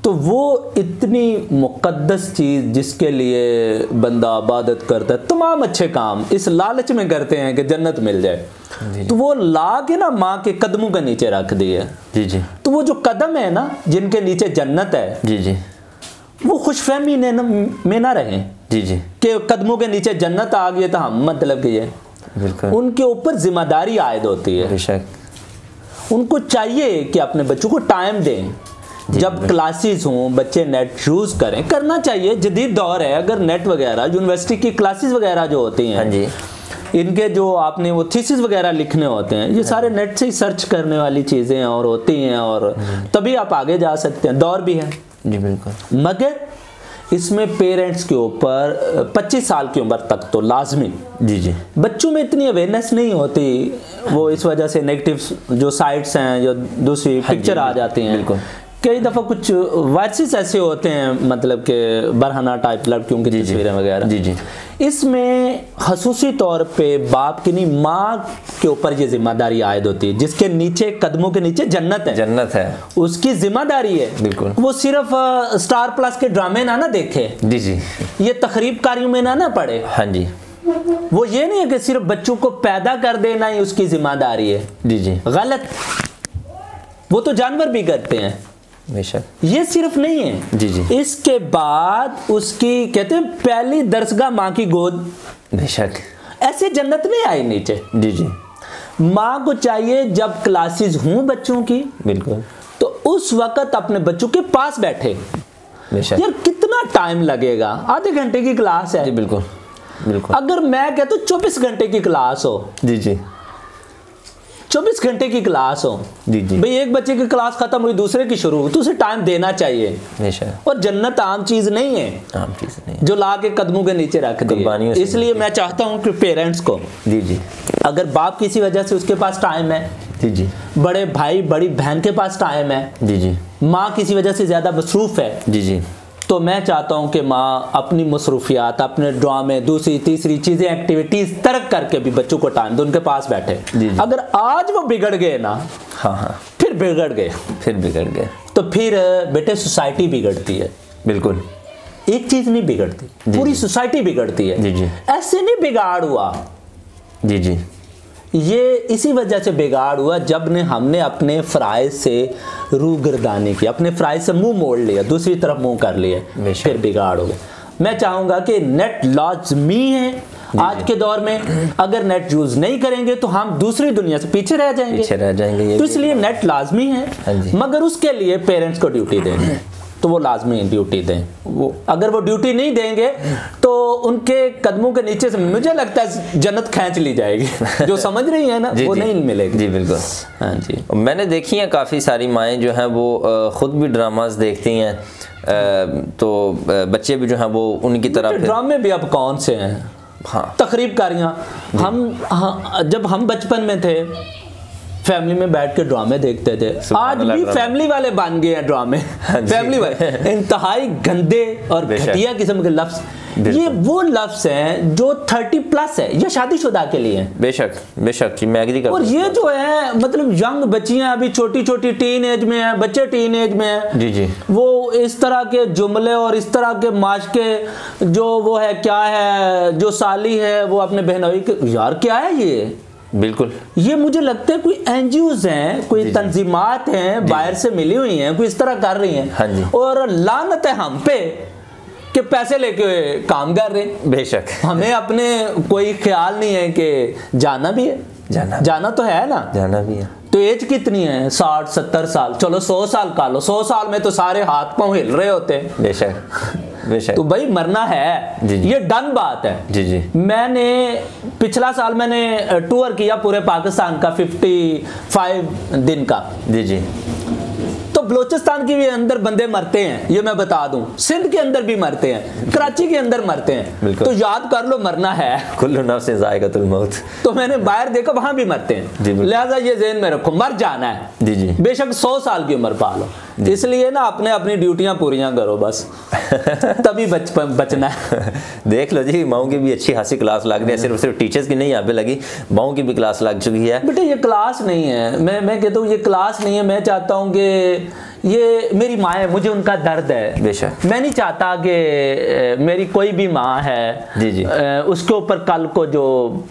तो वो इतनी मुक़द्दस चीज़ जिसके लिए बंदा इबादत करता है, तमाम अच्छे काम इस लालच में करते हैं कि जन्नत मिल जाए, तो वो ला के ना माँ के कदमों के नीचे रख दिए। जी जी, तो वो जो कदम है ना जिनके नीचे जन्नत है, जी जी, वो खुशफहमी में ना रहें जी जी, कि कदमों के नीचे जन्नत आ गई तो हम मतलब कि ये, बिल्कुल, उनके ऊपर जिम्मेदारी आयद होती है। बेशक। उनको चाहिए कि अपने बच्चों को टाइम दें। जब क्लासेस हों, बच्चे नेट यूज़ करें, करना चाहिए, जदीद दौर है। अगर नेट वगैरह, यूनिवर्सिटी की क्लासेस वगैरह जो होती हैं, हाँ जी, इनके जो आपने वो थीसिस वगैरह लिखने होते हैं, ये सारे नेट से ही सर्च करने वाली चीज़ें और होती हैं, और तभी आप आगे जा सकते हैं। दौर भी है जी बिल्कुल। मगर इसमें पेरेंट्स के ऊपर 25 साल की उम्र तक तो लाजमी, जी जी, बच्चों में इतनी अवेयरनेस नहीं होती, वो इस वजह से नेगेटिव जो साइट्स हैं, जो दूसरी पिक्चर आ जाती हैं, बिल्कुल, कई दफ़ा कुछ वायरसेस ऐसे होते हैं, मतलब कि बरहना टाइप लड़कियों की तस्वीरें वगैरह। जी जी। इसमें खसूसी तौर पे बाप की नहीं, माँ के ऊपर ये जिम्मेदारी आयद होती है, जिसके नीचे कदमों के नीचे जन्नत है, जन्नत है, उसकी जिम्मेदारी है। बिल्कुल। वो सिर्फ स्टार प्लस के ड्रामे ना देखे, जी जी, ये तखरीब कारियों में ना पड़े। हाँ जी। वो ये नहीं है कि सिर्फ बच्चों को पैदा कर देना ही उसकी जिम्मेदारी है। जी जी, गलत, वो तो जानवर भी करते हैं, बेशक। ये सिर्फ नहीं है। जी जी, इसके बाद उसकी कहते हैं पहली दरसगाह माँ की गोद, बेशक। ऐसे जन्नत नहीं आई नीचे। जी जी, माँ को चाहिए जब क्लासेस हों बच्चों की, बिल्कुल, तो उस वक्त अपने बच्चों के पास बैठे। बेशक। यार कितना टाइम लगेगा, आधे घंटे की क्लास है। जी बिल्कुल बिल्कुल। अगर मैं कहता हूँ 24 घंटे की क्लास हो, जी जी, 24 घंटे की क्लास हो, जी जी, भाई एक बच्चे की क्लास खत्म हुई दूसरे की शुरू, तो उसे टाइम देना चाहिए। बेशक। और जन्नत आम चीज नहीं है, आम चीज नहीं, जो ला के कदमों के नीचे रख दी। इसलिए मैं चाहता हूँ कि पेरेंट्स को, जी जी, अगर बाप किसी वजह से उसके पास टाइम है, जी जी, बड़े भाई बड़ी बहन के पास टाइम है, जी जी, माँ किसी वजह से ज्यादा मसरूफ है, जी जी, तो मैं चाहता हूं कि माँ अपनी मसरूफियात, अपने ड्रामे, दूसरी तीसरी चीजें, एक्टिविटीज तर्क करके भी बच्चों को टाइम दो, उनके पास बैठे। जी जी। अगर आज वो बिगड़ गए ना, हाँ हाँ, फिर बिगड़ गए, फिर बिगड़ गए, तो फिर बेटे सोसाइटी बिगड़ती है। बिल्कुल। एक चीज नहीं बिगड़ती, पूरी सोसाइटी बिगड़ती है। जी जी, ऐसे नहीं बिगाड़ हुआ, जी जी, ये इसी वजह से बिगाड़ हुआ जब हमने अपने फ़राइज़ से रूगर्दानी की, अपने फ़राइज़ से मुंह मोड़ लिया, दूसरी तरफ मुंह कर लिया, फिर बिगाड़ हो गया। मैं चाहूँगा कि नेट लाजमी है आज के दौर में। अगर नेट यूज़ नहीं करेंगे तो हम दूसरी दुनिया से पीछे रह जाएंगे, तो इसलिए नेट लाजमी है, मगर उसके लिए पेरेंट्स को ड्यूटी देनी, तो वो लाजमी ड्यूटी दें। वो अगर वो ड्यूटी नहीं देंगे तो उनके कदमों के नीचे से मुझे लगता है जन्नत खींच ली जाएगी। जो समझ रही है ना, वो नहीं मिलेगी। जी बिल्कुल। हाँ जी, मैंने देखी हैं काफ़ी सारी माएँ जो हैं वो ख़ुद भी ड्रामास देखती हैं, तो बच्चे भी जो हैं वो उनकी तरह। ड्रामे भी अब कौन से हैं? हाँ, तकरीब कारियाँ। जब हम बचपन में थे, फैमिली में बैठ के ड्रामे देखते थे। आज भी फैमिली वाले बन गए हैं ड्रामे। फैमिली वाले इंतहाई गंदे और घटिया किस्म के लफ्ज, ये वो लफ्ज हैं जो 30+ है, ये शादीशुदा के लिए हैं। बेशक बेशक जी, मैं एग्री करता हूं। और ये जो है मतलब यंग बच्चियां अभी छोटी छोटी टीन एज में हैं, बच्चे टीन एज में हैं, जी जी, वो इस तरह के जुमले और इस तरह के माशके जो वो है क्या है, जो साली है वो अपने बहनोई के, यार क्या है ये? बिल्कुल, ये मुझे लगता है कोई एनजीओज हैं, कोई तंजीमात हैं बाहर से मिली हुई हैं, कोई इस तरह कर रही हैं। हाँ जी। और लानत है हम पे कि पैसे लेके काम कर रहे हैं। बेशक, हमें अपने कोई ख्याल नहीं है कि जाना भी है, जाना तो है ना, जाना भी है। तो एज कितनी है? 60-70 साल, चलो 100 साल का लो, 100 साल में तो सारे हाथ पांव हिल रहे होते हैं। बेशक बेशक, तो भाई मरना है, जी जी, ये डन बात है। जी जी, मैंने पिछला साल मैंने टूर किया पूरे पाकिस्तान का 55 दिन का। जी जी, तो बलोचिस्तान के भी अंदर बंदे मरते हैं, ये मैं बता दूं, सिंध के अंदर भी मरते हैं, कराची के अंदर मरते हैं। तो याद कर लो मरना है, कुल्लु नफ्सिन ज़ाइक़तुल मौत। तो मैंने बाहर देखा वहां भी मरते हैं, लिहाजा ये ज़हन में रखो, मर जाना है। जी जी, बेशक 100 साल की उम्र पालो, इसलिए ना अपने अपनी ड्यूटियां पूरियां करो बस, तभी बचना है। देख लो जी, माओं की भी अच्छी खासी क्लास लग रही है, सिर्फ टीचर्स की नहीं यहाँ पे लगी, माओं की भी क्लास लग चुकी है। बेटे ये क्लास नहीं है, मैं कहता हूँ ये क्लास नहीं है। मैं चाहता हूँ कि ये मेरी माँ है, मुझे उनका दर्द है। बेशक, मैं नहीं चाहता कि मेरी कोई भी माँ है, जी जी, उसके ऊपर कल को जो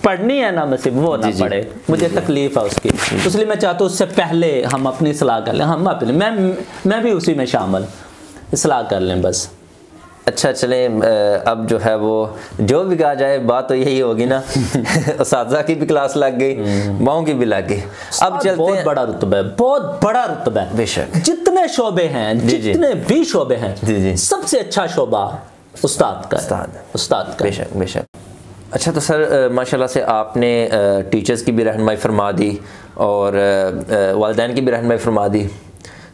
पढ़नी है ना मुसीबत वो ना पढ़े, मुझे तकलीफ है उसकी। इसलिए मैं चाहता हूँ उससे पहले हम अपनी सलाह कर लें, हम अपने मैं भी उसी में शामिल, सलाह कर लें बस। अच्छा चले, अब जो है वो जो भी कहा जाए, बात तो यही होगी ना। उस्ताज़ा की भी क्लास लग गई, माओं की भी लग गई। अब चलते बहुत हैं, बड़ा रुतबा है, बहुत बड़ा रुतबा है। बेशक, जितने शोबे हैं, जितने भी शोबे हैं, जी जी, सबसे अच्छा शोबा उस्ताद का, उस्ताद का। बेशक बेशक। अच्छा तो सर माशाल्लाह से आपने टीचर्स की भी रहनुमाई फरमा दी और वालिदैन की भी रहनुमाई फरमा दी,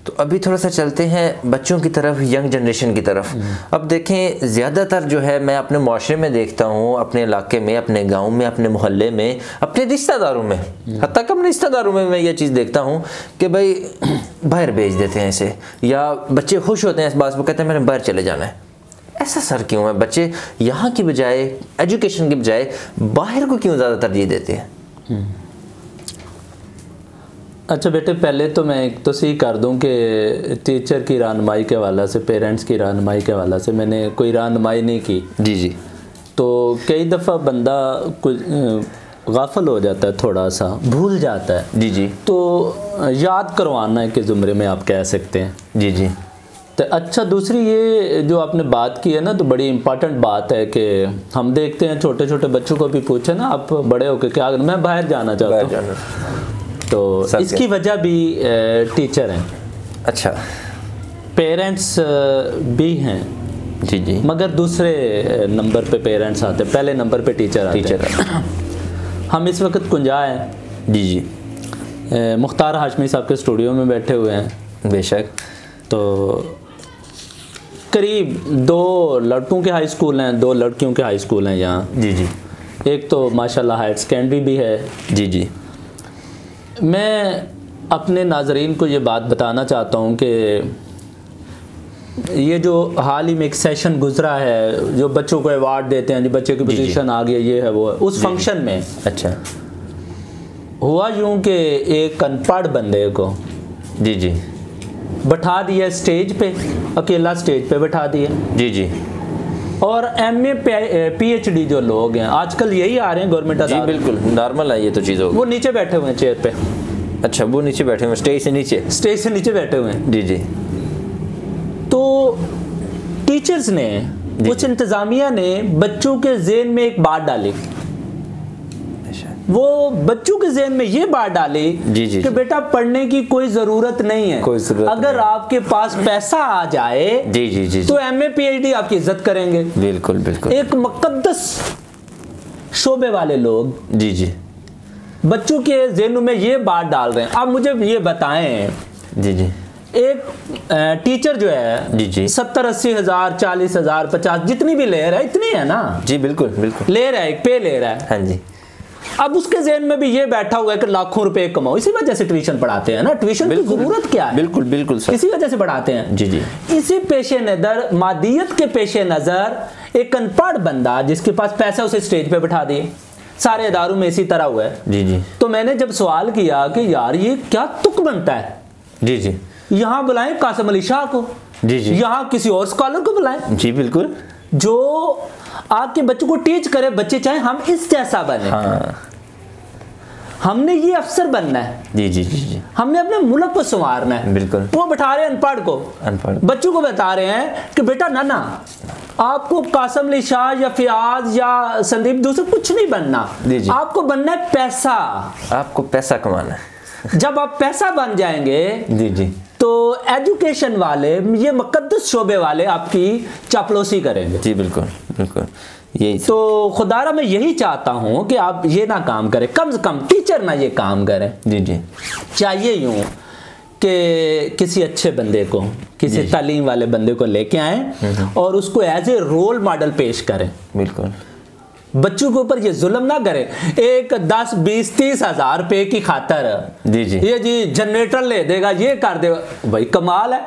तो अभी थोड़ा सा चलते हैं बच्चों की तरफ, यंग जनरेशन की तरफ। अब देखें, ज़्यादातर जो है मैं अपने माशरे में देखता हूँ, अपने इलाके में, अपने गांव में, अपने मोहल्ले में, अपने रिश्तेदारों में, हत्ता कि अपने रिश्तेदारों में मैं ये चीज़ देखता हूँ कि भाई बाहर भेज देते हैं इसे, या बच्चे खुश होते हैं इस बात पर, कहते हैं मैंने बाहर चले जाना है। ऐसा सर क्यों है? बच्चे यहाँ की बजाय, एजुकेशन की बजाय बाहर को क्यों ज़्यादा तरजीह देते हैं? अच्छा बेटे, पहले तो मैं एक तो सही कर दूं कि टीचर की रहनुमाई के हवाले से, पेरेंट्स की रहनुमाई के हवाले से मैंने कोई रहनुमाई नहीं की। जी जी। तो कई दफ़ा बंदा कुछ गाफिल हो जाता है, थोड़ा सा भूल जाता है। जी जी। तो याद करवाना है कि ज़ुमरे में आप कह सकते हैं। जी जी। तो अच्छा, दूसरी ये जो आपने बात की है ना, तो बड़ी इम्पॉर्टेंट बात है कि हम देखते हैं छोटे छोटे बच्चों को भी पूछे ना, आप बड़े होकर क्या, मैं बाहर जाना चाहता हूँ, तो इसकी वजह भी टीचर हैं। अच्छा। पेरेंट्स भी हैं। जी जी। मगर दूसरे नंबर पे पेरेंट्स आते हैं, पहले नंबर पे टीचर आते हैं। हम इस वक्त कुंजा हैं। जी जी। मुख्तार हाशमी साहब के स्टूडियो में बैठे हुए हैं। बेशक। तो करीब 2 लड़कों के हाई स्कूल हैं, 2 लड़कियों के हाई स्कूल हैं यहाँ। जी जी। एक तो माशाल्लाह हायर सेकेंडरी भी है। जी जी। मैं अपने नाजरीन को ये बात बताना चाहता हूँ कि ये जो हाल ही में एक सेशन गुजरा है, जो बच्चों को अवार्ड देते हैं, जो बच्चे की पोजीशन आ गई, ये है वो है, उस फंक्शन में अच्छा हुआ यूँ कि एक अनपढ़ बंदे को जी जी बैठा दिया स्टेज पे, अकेला स्टेज पे बैठा दिया। जी जी। और MA PhD जो लोग हैं आजकल यही आ रहे हैं गवर्नमेंट। जी बिल्कुल नॉर्मल है ये तो चीज़। वो नीचे बैठे हुए हैं चेयर पे। अच्छा, वो नीचे बैठे हुए हैं, स्टेज से नीचे? स्टेज से नीचे बैठे हुए हैं। जी जी। तो टीचर्स ने, कुछ इंतजामिया ने बच्चों के ज़हन में एक बात डाली। वो बच्चों के ज़हन में ये बात डाली कि बेटा पढ़ने की कोई ज़रूरत नहीं है, अगर आपके पास पैसा आ जाए जी जी जी तो MA PhD आपकी इज्जत करेंगे। बिल्कुल बिल्कुल। एक मुकद्दस शोबे वाले लोग जी जी बच्चों के ज़हनों में ये बात डाल रहे हैं। अब मुझे ये बताएं, जी जी, एक टीचर जो है जी जी 70-80 हज़ार, 40 हज़ार, 50 जितनी भी ले रहा है, इतनी है ना? जी बिल्कुल बिल्कुल ले रहा है, पे ले रहा है। हाँ जी। अब उसके ज़हन में भी ये बैठा हुआ है कि लाखों रुपए कमाओ। इसी वजह से ट्यूशन पढ़ाते हैं ना, ट्यूशन की जरूरत क्या है? बिल्कुल बिल्कुल सर, इसी वजह से पढ़ाते हैं। जी जी। इसी पेशे नजर, मादियत के पेशे नजर एक अनपढ़ बंदा जिसके पास पैसा, उसे स्टेज पे बैठा दिए। सारे इदारों में इसी तरह हुआ है। जी जी। तो मैंने जब सवाल किया कि यार ये क्या तुक बनता है, जी जी, यहाँ बुलाएं कासिम अली शाह को, जी जी, यहाँ किसी और स्कॉलर को बुलाएं, जी बिल्कुल, जो आपके बच्चों को टीच करे। बच्चे चाहे हम इस जैसा बने, हाँ, हमने ये अफसर बनना है, जी जी जी जी, हमने अपने मुल्क को संवारना है। बिल्कुल। वो बैठा रहे हैं अनपढ़ को, अनपढ़ बच्चों को बता रहे हैं कि बेटा ना आपको कासिम अली शाह या फियाज या संदीप दूसरे कुछ नहीं बनना, आपको बनना है पैसा, आपको पैसा कमाना है। जब आप पैसा बन जाएंगे जी जी, तो एजुकेशन वाले, ये मुकद्दस शोबे वाले आपकी चापलूसी करेंगे। जी बिल्कुल बिल्कुल, यही तो खुदारा मैं यही चाहता हूं कि आप ये ना काम करें, कम से कम टीचर ना ये काम करें। जी जी, चाहिए यूं कि किसी अच्छे बंदे को, किसी तालीम वाले बंदे को लेके आए और उसको एज ए रोल मॉडल पेश करें। बिल्कुल, बच्चों के ऊपर ये जुल्म ना करें। एक 10, 20, 30 हज़ार रुपए की खातर जी जी, ये जी जनरेटर ले देगा, ये कर देगा, भाई कमाल है।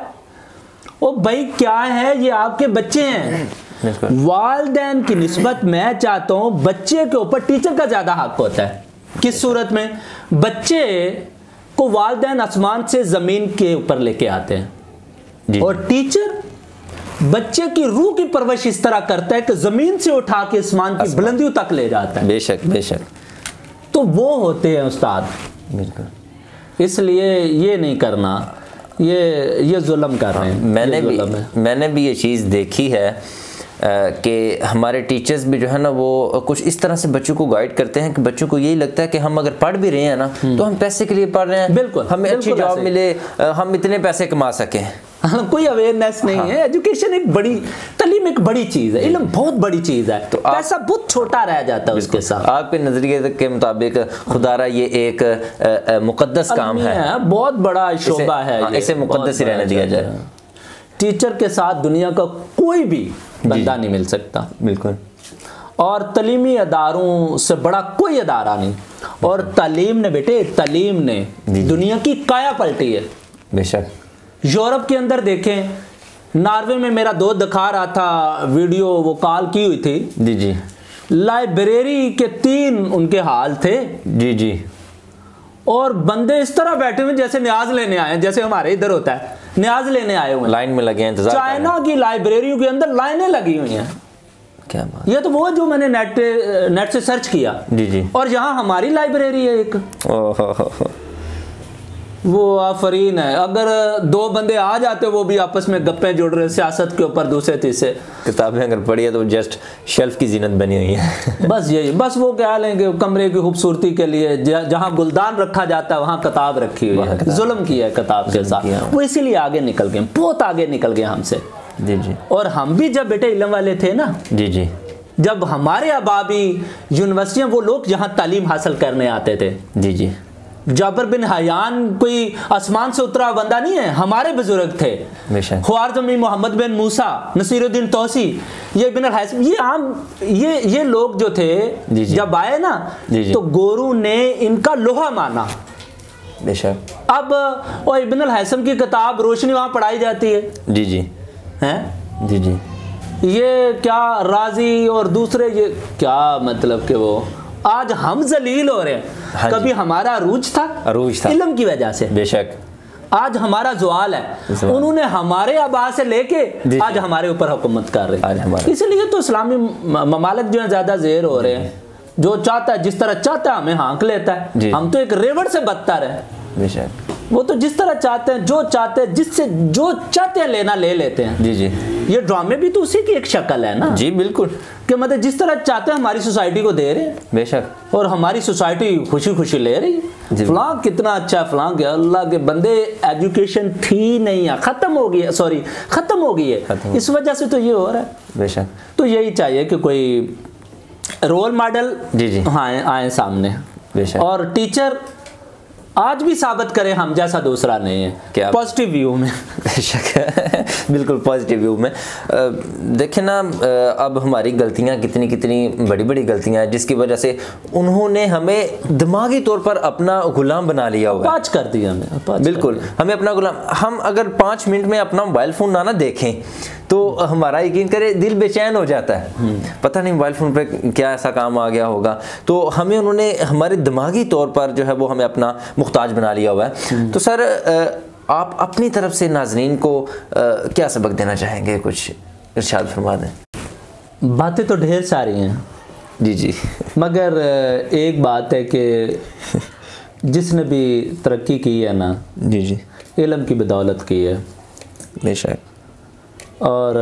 ओ भाई क्या है, ये आपके बच्चे हैं। वालिदैन की निस्बत मैं चाहता हूं बच्चे के ऊपर टीचर का ज्यादा हक होता है। किस सूरत में? बच्चे को वालिदैन आसमान से जमीन के ऊपर लेके आते हैं और टीचर बच्चे की रूह की परवरिश इस तरह करता है कि जमीन से उठा के आसमान की बुलंदियों तक ले जाता है। बेशक बेशक। तो वो होते हैं उस्ताद। बिल्कुल। इसलिए ये नहीं करना, ये जुल्म कर रहे हैं। मैंने भी ये चीज़ देखी है कि हमारे टीचर्स भी जो है ना, वो कुछ इस तरह से बच्चों को गाइड करते हैं कि बच्चों को यही लगता है कि हम अगर पढ़ भी रहे हैं ना, तो हम पैसे के लिए पढ़ रहे हैं। बिल्कुल, हमें अच्छी जॉब मिले, हम इतने पैसे कमा सकें। कोई अवेयरनेस नहीं है। एजुकेशन एक बड़ी, तालीम एक बड़ी चीज़ है, इल्म बहुत बड़ी चीज़ है। तो पैसा बहुत छोटा रह जाता है उसके साथ। आपके नजरिए के मुताबिक खुदारा ये एक मुकद्दस काम है, बहुत बड़ा शोबा है, इसे मुकद्दस ही रहने दिया जाए। टीचर के साथ दुनिया का कोई भी बंदा नहीं मिल सकता। बिल्कुल। और तालीमी अदारों से बड़ा कोई अदारा नहीं। और तालीम ने बेटे, तालीम ने दुनिया की काया पलटी है। बेशक। यूरोप के अंदर देखें, नॉर्वे में मेरा दोस्त दिखा रहा था वीडियो, वो कॉल की हुई थी जी जी, लाइब्रेरी के 3 उनके हाल थे जी जी, और बंदे इस तरह बैठे हुए जैसे न्याज लेने आए हैं, जैसे हमारे इधर होता है न्याज लेने आए हुए, लाइन में लगे हैं, इंतजार कर रहे हैं। चाइना की लाइब्रेरियों के अंदर लाइनें लगी हुई हैं। क्या बात। ये तो वो जो मैंने नेट से सर्च किया जी जी, और यहाँ हमारी लाइब्रेरी है एक, ओहो, वो आफरीन है। अगर 2 बंदे आ जाते वो भी आपस में गप्पे जोड़ रहे सियासत के ऊपर, दूसरे तीसरे, किताबें अगर पढ़ी है तो जस्ट शेल्फ की जीनत बनी हुई है। बस यही, बस वो क्या लेंगे कमरे की खूबसूरती के लिए, जहाँ गुलदान रखा जाता है वहाँ किताब रखी हुई है। जुल्म किया है किताब के साथ, वो इसीलिए आगे निकल गए, बहुत आगे निकल गए हमसे। जी जी, और हम भी जब बेटे इल्म वाले थे ना, जी जी, जब हमारे अबाबी यूनिवर्सिटियाँ, वो लोग जहाँ तालीम हासिल करने आते थे, जी जी, जाबिर बिन हयान कोई आसमान से उतरा बंदा नहीं है, हमारे बुजुर्ग थे। बेशक। ख्वारज़मी मोहम्मद बिन मूसा, नसीरुद्दीन तौसी, ये बिन अल-हाइसम, ये आम ये लोग जो थे जी जी, जब आए ना, जी जी, तो गोरू ने इनका लोहा माना। बेशक। अब और इब्न अल-हाइसम की किताब रोशनी वहाँ पढ़ाई जाती है, जी जी, हैं, जी जी, ये क्या राजी और दूसरे, ये क्या मतलब कि वो आज हम जलील हो रहे हैं। हाँ, कभी हमारा अरूज था इल्म की वजह से, बेशक। आज हमारा ज़वाल है। उन्होंने हमारे आबा से लेके आज हमारे ऊपर हुकूमत कर रहे हैं। इसलिए तो इस्लामी ममालिक जो है ज़्यादा ज़ेर हो रहे हैं। जो चाहता है, जिस तरह चाहता है हमें हाँक लेता है। हम तो एक रेवड़ से बदतर है। बेशक। वो तो जिस तरह चाहते हैं, जो चाहते हैं, जिससे जो चाहते हैं लेना ले लेते हैं। जी जी, ये ड्रामे भी तो उसी की एक शक्ल है ना। जी बिल्कुल, कि मतलब जिस तरह चाहते हैं हमारी सोसाइटी को दे रहे हैं। बेशक। और हमारी सोसाइटी खुशी खुशी ले रही है। फलां कितना अच्छा है, फलां के अल्लाह के बंदे, एजुकेशन थी नहीं है, खत्म हो गई है, सॉरी खत्म हो गई है। इस वजह से तो ये हो रहा है। बेशक। तो यही चाहिए कि कोई रोल मॉडल जी जी, हाँ आए सामने। बेशक। और टीचर आज भी साबित करें हम जैसा दूसरा नहीं है। क्या पॉजिटिव व्यू में। बेशक। बिल्कुल पॉजिटिव व्यू में। देखें ना, अब हमारी गलतियां कितनी कितनी बड़ी बड़ी गलतियां हैं, जिसकी वजह से उन्होंने हमें दिमागी तौर पर अपना गुलाम बना लिया हुआ है। पाँच कर दिया हमें। बिल्कुल, हमें अपना गुलाम। हम अगर 5 मिनट में अपना मोबाइल फ़ोन ना देखें तो हमारा यकीन करे दिल बेचैन हो जाता है। पता नहीं मोबाइल फ़ोन पे क्या ऐसा काम आ गया होगा। तो हमें उन्होंने हमारे दिमागी तौर पर जो है वो हमें अपना मुख्ताज बना लिया हुआ है। तो सर, आप अपनी तरफ से नाज़रीन को क्या सबक देना चाहेंगे, कुछ इरशाद फरमा दें। बातें तो ढेर सारी हैं जी जी, मगर एक बात है कि जिसने भी तरक्की की है ना, जी जी, इल्म की बदौलत की है। बेशक। और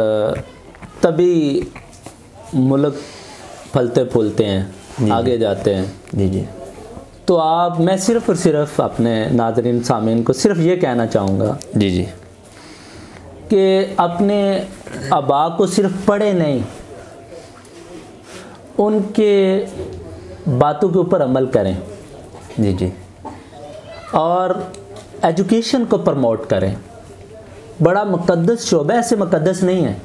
तभी मुल्क फलते फूलते हैं, आगे जाते हैं। जी जी। तो मैं सिर्फ़ और सिर्फ अपने नाज़रीन सामीन को सिर्फ ये कहना चाहूँगा जी जी, कि अपने आबा को सिर्फ पढ़े नहीं, उनके बातों के ऊपर अमल करें। जी जी। और एजुकेशन को प्रमोट करें। बड़ा मुक़द्दस शोबा, ऐसे मुक़द्दस नहीं है।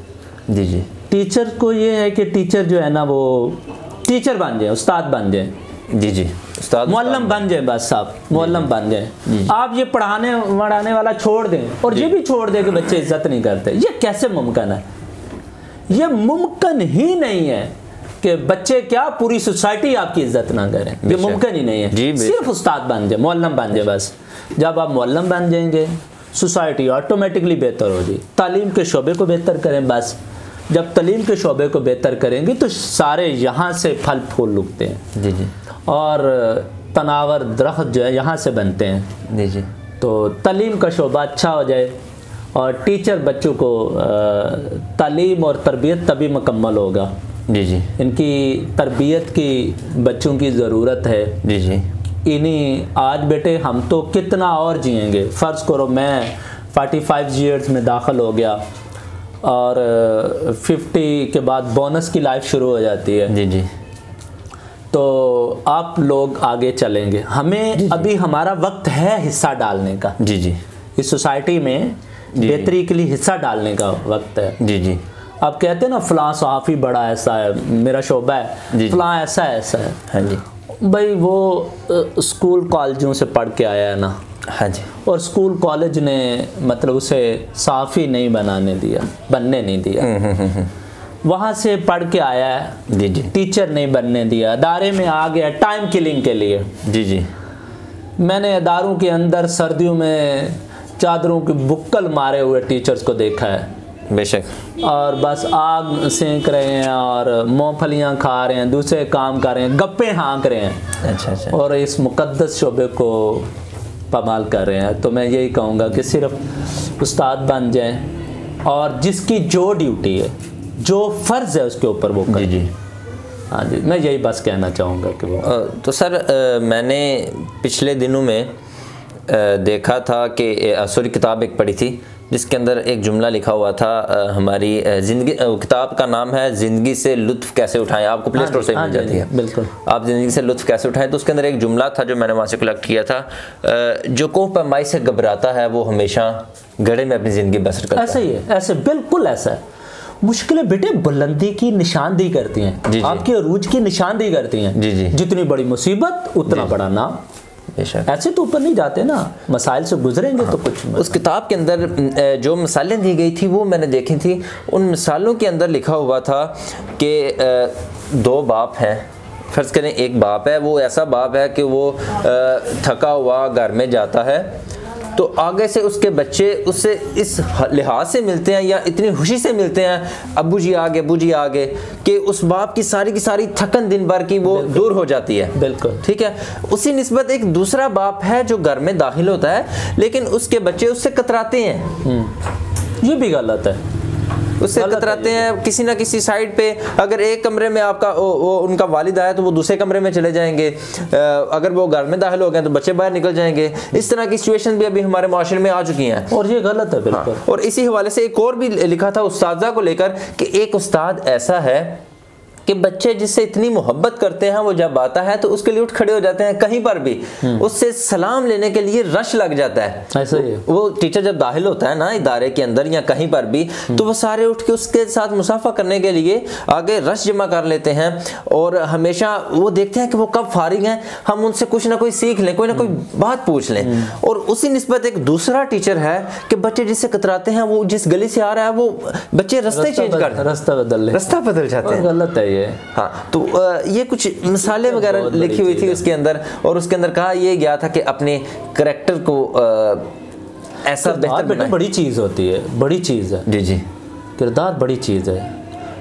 जी जी। टीचर को ये है कि टीचर जो है ना वो टीचर बन जाए, उस्ताद बन जाए। जी जी, उस्ताद मुअल्लिम बन जाए, बस आप मुअल्लिम बन जाए। आप ये पढ़ाने वाला छोड़ दें और ये भी छोड़ दें कि बच्चे इज्जत नहीं करते। ये कैसे मुमकिन है? ये मुमकिन ही नहीं है कि बच्चे क्या पूरी सोसाइटी आपकी इज्जत ना करें। ये मुमकिन ही नहीं है। सिर्फ उस्ताद बन जाए, मुअल्लिम बन जाए बस। जब आप मुअल्लिम बन जाएंगे सोसाइटी ऑटोमेटिकली बेहतर हो जाएगी। तालीम के शोबे को बेहतर करें बस। जब तालीम के शोबे को बेहतर करेंगे तो सारे यहाँ से फल फूल उगते हैं। जी जी। और तनावर दरख्त जो है यहाँ से बनते हैं। जी जी। तो तालीम का शोबा अच्छा हो जाए और टीचर बच्चों को तालीम और तरबियत तभी मुकम्मल होगा। जी जी। इनकी तरबियत की बच्चों की ज़रूरत है। जी जी। इन्हीं आज बेटे हम तो कितना और जिएंगे। फ़र्ज़ करो मैं 45 ईयर्स में दाखिल हो गया और 50 के बाद बोनस की लाइफ शुरू हो जाती है। जी जी। तो आप लोग आगे चलेंगे। हमें जी अभी हमारा वक्त है हिस्सा डालने का। जी जी। इस सोसाइटी में बेहतरी के लिए हिस्सा डालने का वक्त है। जी जी। आप कहते हैं ना फ़लाँ सहाफ़ी बड़ा ऐसा है, मेरा शोबा है, फ़लाँ ऐसा है। हाँ जी। भाई वो स्कूल कॉलेजों से पढ़ के आया है ना। हाँ जी। और स्कूल कॉलेज ने मतलब उसे साफ़ी नहीं बनने नहीं दिया। वहाँ से पढ़ के आया है जी जी। टीचर नहीं बनने दिया, अदारे में आ गया टाइम किलिंग के लिए। जी जी। मैंने अदारों के अंदर सर्दियों में चादरों की बुक्कल मारे हुए टीचर्स को देखा है, बेशक, और बस आग सेंक रहे हैं और मूंगफलियाँ खा रहे हैं, दूसरे काम कर रहे हैं, गप्पे हाँक रहे हैं। अच्छा अच्छा। और इस मुकद्दस शोबे को पमाल कर रहे हैं। तो मैं यही कहूँगा कि सिर्फ उस्ताद बन जाएं और जिसकी जो ड्यूटी है, जो फ़र्ज़ है उसके ऊपर वो करें। जी जी। हाँ जी, मैं यही बस कहना चाहूँगा कि वो तो सर मैंने पिछले दिनों में देखा था कि सॉरी किताब एक पढ़ी थी जिसके अंदर एक जुमला लिखा हुआ था, हमारी ज़िंदगी, किताब का नाम है ज़िंदगी से लुत्फ़ कैसे उठाएं, आपको प्ले स्टोर से मिल जाती है। बिल्कुल, आप ज़िंदगी से लुत्फ़ कैसे उठाएं। तो उसके अंदर एक जुमला था जो मैंने वहाँ से कलेक्ट किया था, जो कोह पैमाई से घबराता है वो हमेशा गड्ढे में अपनी ज़िंदगी बसर करता है। ऐसा ही है, ऐसे बिल्कुल ऐसा है। मुश्किलें बेटे बुलंदी की निशानदेही करती हैं, आपकी अरूज की निशानदेही करती हैं। जी जी। जितनी बड़ी मुसीबत उतना बड़ा नाम। ऐसे तो ऊपर नहीं जाते ना, मसाइल से गुजरेंगे। हाँ। तो कुछ उस किताब के अंदर जो मिसालें दी गई थी वो मैंने देखी थी। उन मिसालों के अंदर लिखा हुआ था कि दो बाप हैं, फ़र्ज़ करें एक बाप है, वो ऐसा बाप है कि वो थका हुआ घर में जाता है तो आगे से उसके बच्चे उससे इस लिहाज से मिलते हैं या इतनी खुशी से मिलते हैं, अब्बू जी आ गए, कि उस बाप की सारी थकन दिन भर की वो दूर हो जाती है। बिल्कुल ठीक है। उसी निस्बत एक दूसरा बाप है जो घर में दाखिल होता है लेकिन उसके बच्चे उससे कतराते हैं। ये भी गलत है, उससे कतराते हैं किसी ना किसी साइड पे। अगर एक कमरे में आपका वो उनका वालिद आया तो वो दूसरे कमरे में चले जाएंगे, अगर वो घर में दाखिल हो गए तो बच्चे बाहर निकल जाएंगे। इस तरह की सिचुएशन भी अभी हमारे माशरे में आ चुकी हैं और ये गलत है बिल्कुल। हाँ। और इसी हवाले से एक और भी लिखा था उस्तादा को लेकर कि एक उस्ताद ऐसा है कि बच्चे जिससे इतनी मोहब्बत करते हैं वो जब आता है तो उसके लिए उठ खड़े हो जाते हैं, कहीं पर भी उससे सलाम लेने के लिए रश लग जाता है। ऐसा ही है। वो टीचर जब दाखिल होता है ना इदारे के अंदर या कहीं पर भी तो वो सारे उठ के उसके साथ मुसाफा करने के लिए आगे रश जमा कर लेते हैं और हमेशा वो देखते हैं कि वो कब फारिग हैं, हम उनसे कुछ ना कोई सीख लें, कोई ना कोई बात पूछ लें। और उसी निस्बत एक दूसरा टीचर है कि बच्चे जिससे कतराते हैं, वो जिस गली से आ रहा है वो बच्चे रास्ता बदल जाते हैं। गलत है। हाँ, तो ये कुछ मिसालें वगैरह लिखी हुई थी उसके अंदर और उसके अंदर कहा यह गया था कि अपने करैक्टर को ऐसा बेहतर बनाएं। बड़ी चीज़ होती है, बड़ी चीज़ है। जी जी। किरदार बड़ी चीज़ है,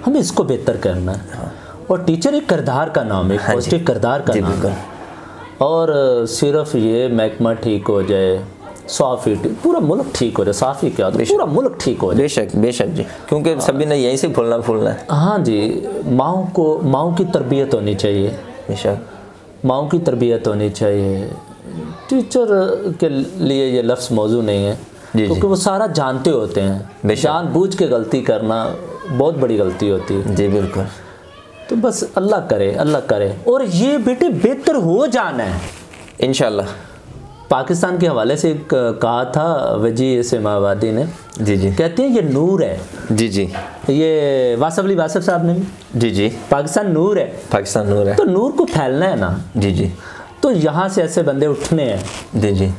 हमें इसको बेहतर करना है। हाँ। और टीचर एक किरदार का नाम है, पॉजिटिव किरदार का नाम है। और सिर्फ ये महकमा ठीक हो जाए, साफ़ी पूरा मुल्क ठीक हो जाए, साफ़ी क्या होता है, पूरा मुल्क ठीक हो जाए। बेशक जी, क्योंकि सभी ने यहीं से फूलना है। हाँ जी, माओ की तरबियत होनी चाहिए। बेशक माओ की तरबियत होनी चाहिए। टीचर के लिए ये लफ्ज़ मौजू नहीं है क्योंकि वो सारा जानते होते हैं। जानबूझ के गलती करना बहुत बड़ी गलती होती है। जी बिल्कुल। तो बस अल्लाह करे और ये बेटे बेहतर हो जाना है इंशाल्लाह। पाकिस्तान के हवाले से कहा था वजी इस्लामाबादी ने। जी जी। कहते हैं ये नूर है। जी जी। ये वासफ साहब ने। जी जी। पाकिस्तान नूर है, पाकिस्तान नूर है, तो नूर को फैलना है ना। जी जी। तो यहाँ से ऐसे बंदे उठने हैं। जी जी।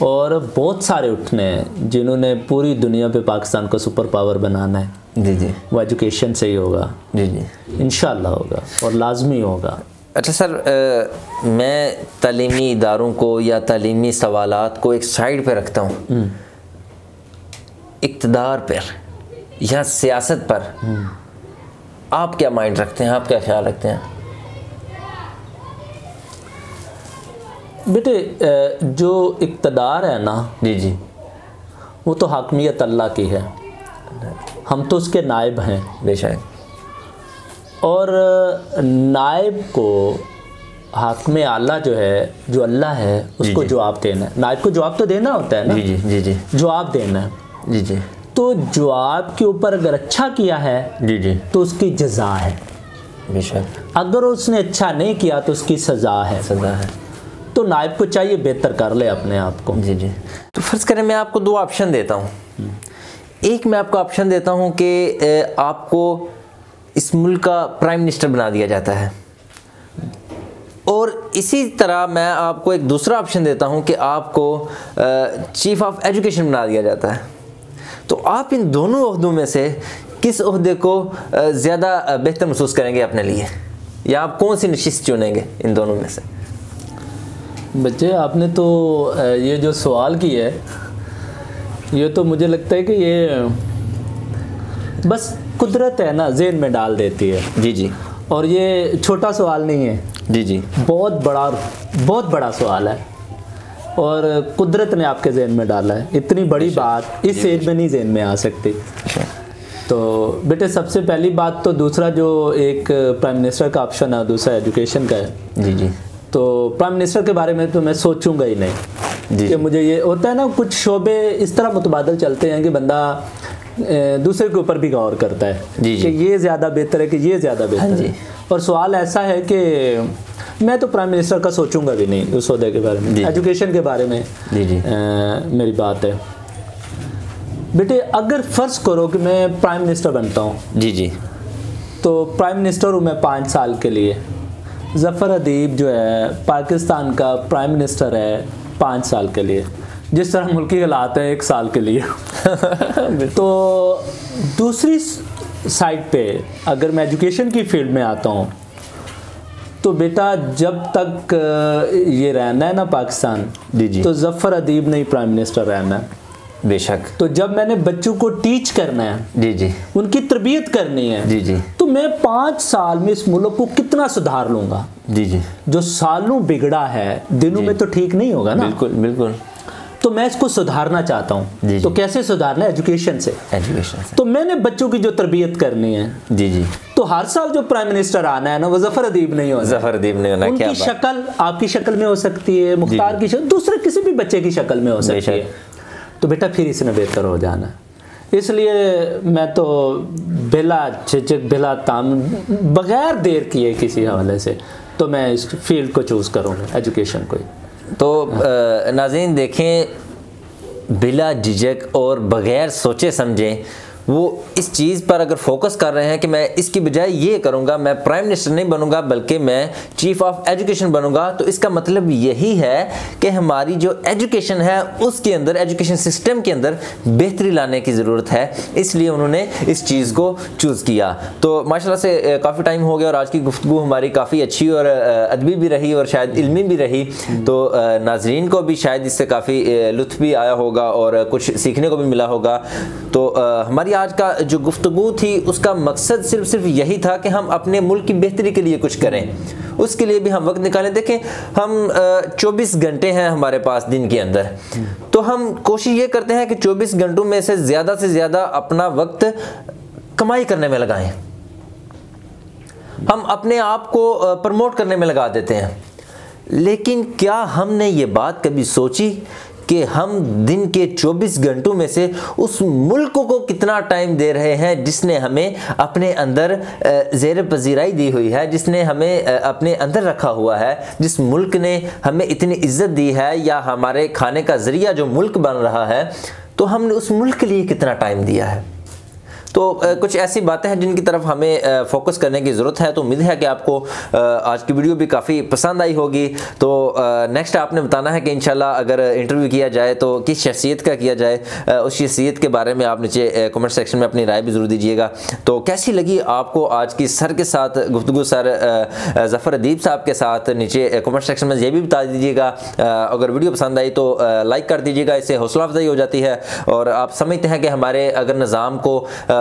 और बहुत सारे उठने हैं जिन्होंने पूरी दुनिया पे पाकिस्तान को सुपर पावर बनाना है। जी जी। वो एजुकेशन से ही होगा। जी जी। इंशाल्लाह होगा और लाजमी होगा। अच्छा सर, मैं तालीमी इदारों को या तालीमी सवालात को एक साइड पे रखता हूँ, इक़्तिदार पर या सियासत पर आप क्या माइंड रखते हैं, आप क्या ख्याल रखते हैं? बेटे जो इक़्तिदार है ना, जी जी, वो तो हाकमियत अल्लाह की है, हम तो उसके नायब हैं। बेशक। और नायब को हाकिम आला जो है, जो अल्लाह है, उसको जवाब देना है। नायब को जवाब तो देना होता है ना। जी जी जी। जवाब देना है। जी जी। तो जवाब के ऊपर अगर अच्छा किया है जी जी तो उसकी जज़ा है। बेशक। अगर उसने अच्छा नहीं किया तो उसकी सज़ा है। तो नायब को चाहिए बेहतर कर ले अपने आप को। जी जी। तो फ़र्ज़ करें मैं आपको दो ऑप्शन देता हूँ। एक मैं आपको ऑप्शन देता हूँ कि आपको इस मुल्क का प्राइम मिनिस्टर बना दिया जाता है, और इसी तरह मैं आपको एक दूसरा ऑप्शन देता हूं कि आपको चीफ ऑफ एजुकेशन बना दिया जाता है, तो आप इन दोनों ओहदों में से किस ओहदे को ज़्यादा बेहतर महसूस करेंगे अपने लिए, या आप कौन सी नशिस्त चुनेंगे इन दोनों में से? बच्चे, आपने तो ये जो सवाल की है, ये तो मुझे लगता है कि ये बस कुदरत है ना, ज़हन में डाल देती है। जी जी। और ये छोटा सवाल नहीं है। जी जी। बहुत बड़ा सवाल है, और कुदरत ने आपके जहन में डाला है। इतनी बड़ी बात इस एज में नहीं जहन में आ सकती। तो बेटे, सबसे पहली बात तो दूसरा जो एक प्राइम मिनिस्टर का ऑप्शन है, दूसरा एजुकेशन का है। जी जी। तो प्राइम मिनिस्टर के बारे में तो मैं सोचूंगा ही नहीं कि मुझे ये होता है ना, कुछ शोबे इस तरह मुतबादल चलते हैं कि बंदा दूसरे के ऊपर भी गौर करता है कि ये ज़्यादा बेहतर है कि ये ज़्यादा बेहतर है। और सवाल ऐसा है कि मैं तो प्राइम मिनिस्टर का सोचूंगा भी नहीं उस ओहदे के बारे में। एजुकेशन के बारे में मेरी बात है। बेटे, अगर फ़र्ज़ करो कि मैं प्राइम मिनिस्टर बनता हूँ, जी जी, तो प्राइम मिनिस्टर हूँ मैं 5 साल के लिए। ज़फ़र अदीब जो है पाकिस्तान का प्राइम मिनिस्टर है 5 साल के लिए, जिस तरह मुल्की हालात है 1 साल के लिए। तो दूसरी साइड पे अगर मैं एजुकेशन की फील्ड में आता हूँ, तो बेटा जब तक ये रहना है ना पाकिस्तान, जी जी, तो ज़फ़र अदीब ने ही प्राइम मिनिस्टर रहना है। बेशक। तो जब मैंने बच्चों को टीच करना है, जी जी, उनकी तरबियत करनी है, जी जी, तो मैं 5 साल में इस मुल्क को कितना सुधार लूँगा। जी जी। जो सालों बिगड़ा है दिनों में तो ठीक नहीं होगा ना। बिल्कुल बिल्कुल। तो मैं इसको सुधारना चाहता हूँ। तो कैसे सुधारना है? एजुकेशन से। एजुकेशन। तो मैंने बच्चों की जो तरबियत करनी है, जी जी, तो हर साल जो प्राइम मिनिस्टर आना है ना, वो ज़फ़र अदीब नहीं होना। ज़फ़र अदीब नहीं होना। उनकी शक्ल आपकी शक्ल में हो सकती है, मुख्तार की शक्ल, दूसरे किसी भी बच्चे की शक्ल में हो सकती है। तो बेटा फिर इसने बेहतर हो जाना। इसलिए मैं तो बिला झिझक बिला ताम बगैर देर किए किसी हवाले से तो मैं इस फील्ड को चूज़ करूँगा, एजुकेशन को ही। तो नाज़रीन देखें, बिला झिझक और बग़ैर सोचे समझे वो इस चीज़ पर अगर फोकस कर रहे हैं कि मैं इसकी बजाय ये करूँगा, मैं प्राइम मिनिस्टर नहीं बनूँगा बल्कि मैं चीफ ऑफ एजुकेशन बनूँगा, तो इसका मतलब यही है कि हमारी जो एजुकेशन है उसके अंदर, एजुकेशन सिस्टम के अंदर बेहतरी लाने की ज़रूरत है। इसलिए उन्होंने इस चीज़ को चूज़ किया। तो माशाल्लाह से काफ़ी टाइम हो गया और आज की गुफ्तगू हमारी काफ़ी अच्छी और अदबी भी रही और शायद इल्मी भी रही। तो नाज़रीन को भी शायद इससे काफ़ी लुत्फ़ भी आया होगा और कुछ सीखने को भी मिला होगा। तो हमारी आज का जो गुफ्तगू थी उसका मकसद सिर्फ यही था कि हम अपने मुल्क की बेहतरी के लिए कुछ करें, उसके लिए भी हम वक्त निकालें। देखें, हम 24 घंटे हैं हमारे पास दिन के अंदर, तो हम कोशिश ये करते हैं कि 24 घंटों में से ज़्यादा अपना वक्त कमाई करने में लगाएं, हम अपने आप को प्रमोट करने में लगा देते हैं। लेकिन क्या हमने ये बात कभी सोची कि हम दिन के 24 घंटों में से उस मुल्क को कितना टाइम दे रहे हैं जिसने हमें अपने अंदर ज़ेर पजीराई दी हुई है, जिसने हमें अपने अंदर रखा हुआ है, जिस मुल्क ने हमें इतनी इज्जत दी है, या हमारे खाने का ज़रिया जो मुल्क बन रहा है, तो हमने उस मुल्क के लिए कितना टाइम दिया है। तो कुछ ऐसी बातें हैं जिनकी तरफ हमें फोकस करने की ज़रूरत है। तो उम्मीद है कि आपको आज की वीडियो भी काफ़ी पसंद आई होगी। तो नेक्स्ट आपने बताना है कि इंशाल्लाह अगर इंटरव्यू किया जाए तो किस शख्सियत का किया जाए, उस शख्सियत के बारे में आप नीचे कमेंट सेक्शन में अपनी राय भी ज़रूर दीजिएगा। तो कैसी लगी आपको आज की सर के साथ गुफ्तगू, सर ज़फ़र अदीब साहब के साथ, नीचे कमेंट सेक्शन में ये भी बता दीजिएगा। अगर वीडियो पसंद आई तो लाइक कर दीजिएगा, इससे हौसला अफजाई हो जाती है। और आप समझते हैं कि हमारे अगर निज़ाम को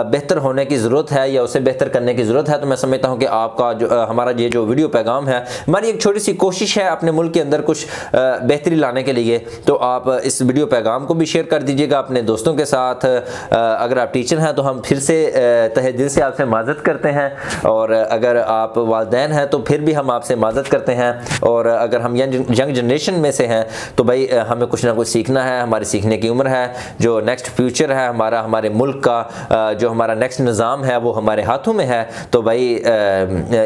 बेहतर होने की ज़रूरत है या उसे बेहतर करने की ज़रूरत है, तो मैं समझता हूं कि आपका जो हमारा ये जो वीडियो पैगाम है, हमारी एक छोटी सी कोशिश है अपने मुल्क के अंदर कुछ बेहतरी लाने के लिए। तो आप इस वीडियो पैगाम को भी शेयर कर दीजिएगा अपने दोस्तों के साथ। अगर आप टीचर हैं तो हम फिर से तहे दिल से आपसे माज़रत करते हैं, और अगर आप वालिदैन हैं तो फिर भी हम आपसे माज़रत करते हैं। और अगर हम यंग जनरेशन में से हैं तो भाई हमें कुछ ना कुछ सीखना है, हमारी सीखने की उम्र है। जो नेक्स्ट फ्यूचर है हमारा, हमारे मुल्क का जो जो हमारा नेक्स्ट निज़ाम है वो हमारे हाथों में है, तो भाई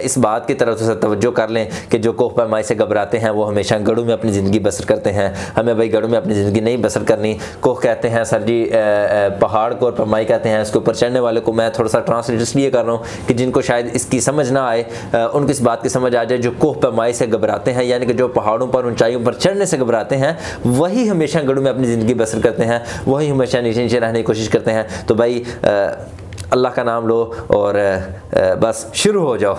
इस बात की तरफ से तवज्जो कर लें कि जो कोह पैमाई से घबराते हैं वो हमेशा गढ़ों में अपनी ज़िंदगी बसर करते हैं। हमें भाई गढ़ों में अपनी ज़िंदगी नहीं बसर करनी। कोह कहते हैं सर जी पहाड़ को, और पैमाई कहते हैं इसके ऊपर चढ़ने वाले को। मैं थोड़ा सा ट्रांसलेट इसलिए कर रहा हूँ कि जिनको शायद इसकी समझ ना आए उनको इस बात की समझ आ जाए। जो कोह पैमाई से घबराते हैं यानी कि जो पहाड़ों पर, ऊंचाइयों पर चढ़ने से घबराते हैं, वही हमेशा गढ़ों में अपनी ज़िंदगी बसर करते हैं, वही हमेशा नीचे नीचे रहने की कोशिश करते हैं। तो भाई अल्लाह का नाम लो और बस शुरू हो जाओ।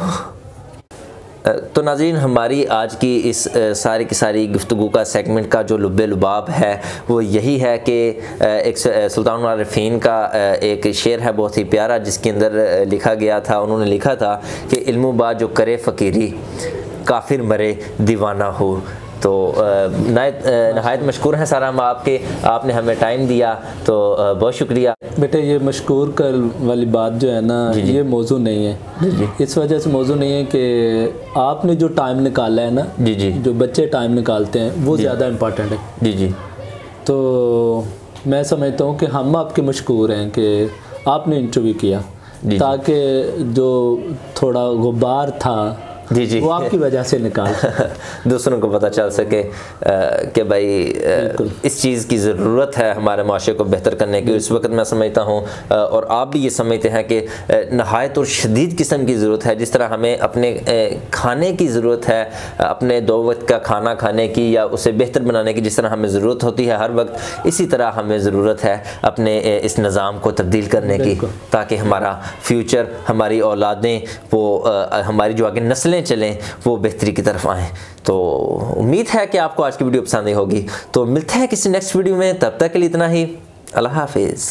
तो नाज़रीन, हमारी आज की इस सारी की सारी गुफ्तगू का सेगमेंट का जो लुब्बे लुबाब है वो यही है कि एक सुल्तान आरिफीन का एक शेर है बहुत ही प्यारा, जिसके अंदर लिखा गया था, उन्होंने लिखा था कि इल्मो बा जो करे फ़कीरी, काफिर मरे दीवाना हो। तो नहायत मशकूर हैं सर हम आपने हमें टाइम दिया, तो बहुत शुक्रिया। बेटे ये मशकूर कर वाली बात जो है ना, ये मौजू नहीं है। इस वजह से मौजू नहीं है कि आपने जो टाइम निकाला है ना, जो बच्चे टाइम निकालते हैं वो ज़्यादा इम्पॉर्टेंट है। तो मैं समझता हूँ कि हम आपके मशकूर हैं कि आपने इंटरव्यू किया, ताकि जो थोड़ा गुबार था वो आपकी वजह से निकाल दूसरों को पता चल सके कि भाई इस चीज़ की ज़रूरत है हमारे माशरे को बेहतर करने की। इस वक्त मैं समझता हूँ और आप भी ये समझते हैं कि नहायत और शदीद किस्म की ज़रूरत है। जिस तरह हमें अपने खाने की ज़रूरत है, अपने 2 वक्त का खाना खाने की या उसे बेहतर बनाने की जिस तरह हमें ज़रूरत होती है हर वक्त, इसी तरह हमें ज़रूरत है अपने इस निज़ाम को तब्दील करने की, ताकि हमारा फ्यूचर, हमारी औलादें, वो हमारी जो आगे नस्लें चलें वो बेहतरी की तरफ आएँ। तो उम्मीद है कि आपको आज की वीडियो पसंद आई होगी। तो मिलते हैं किसी नेक्स्ट वीडियो में, तब तक के लिए इतना ही। अल्लाह हाफिज़।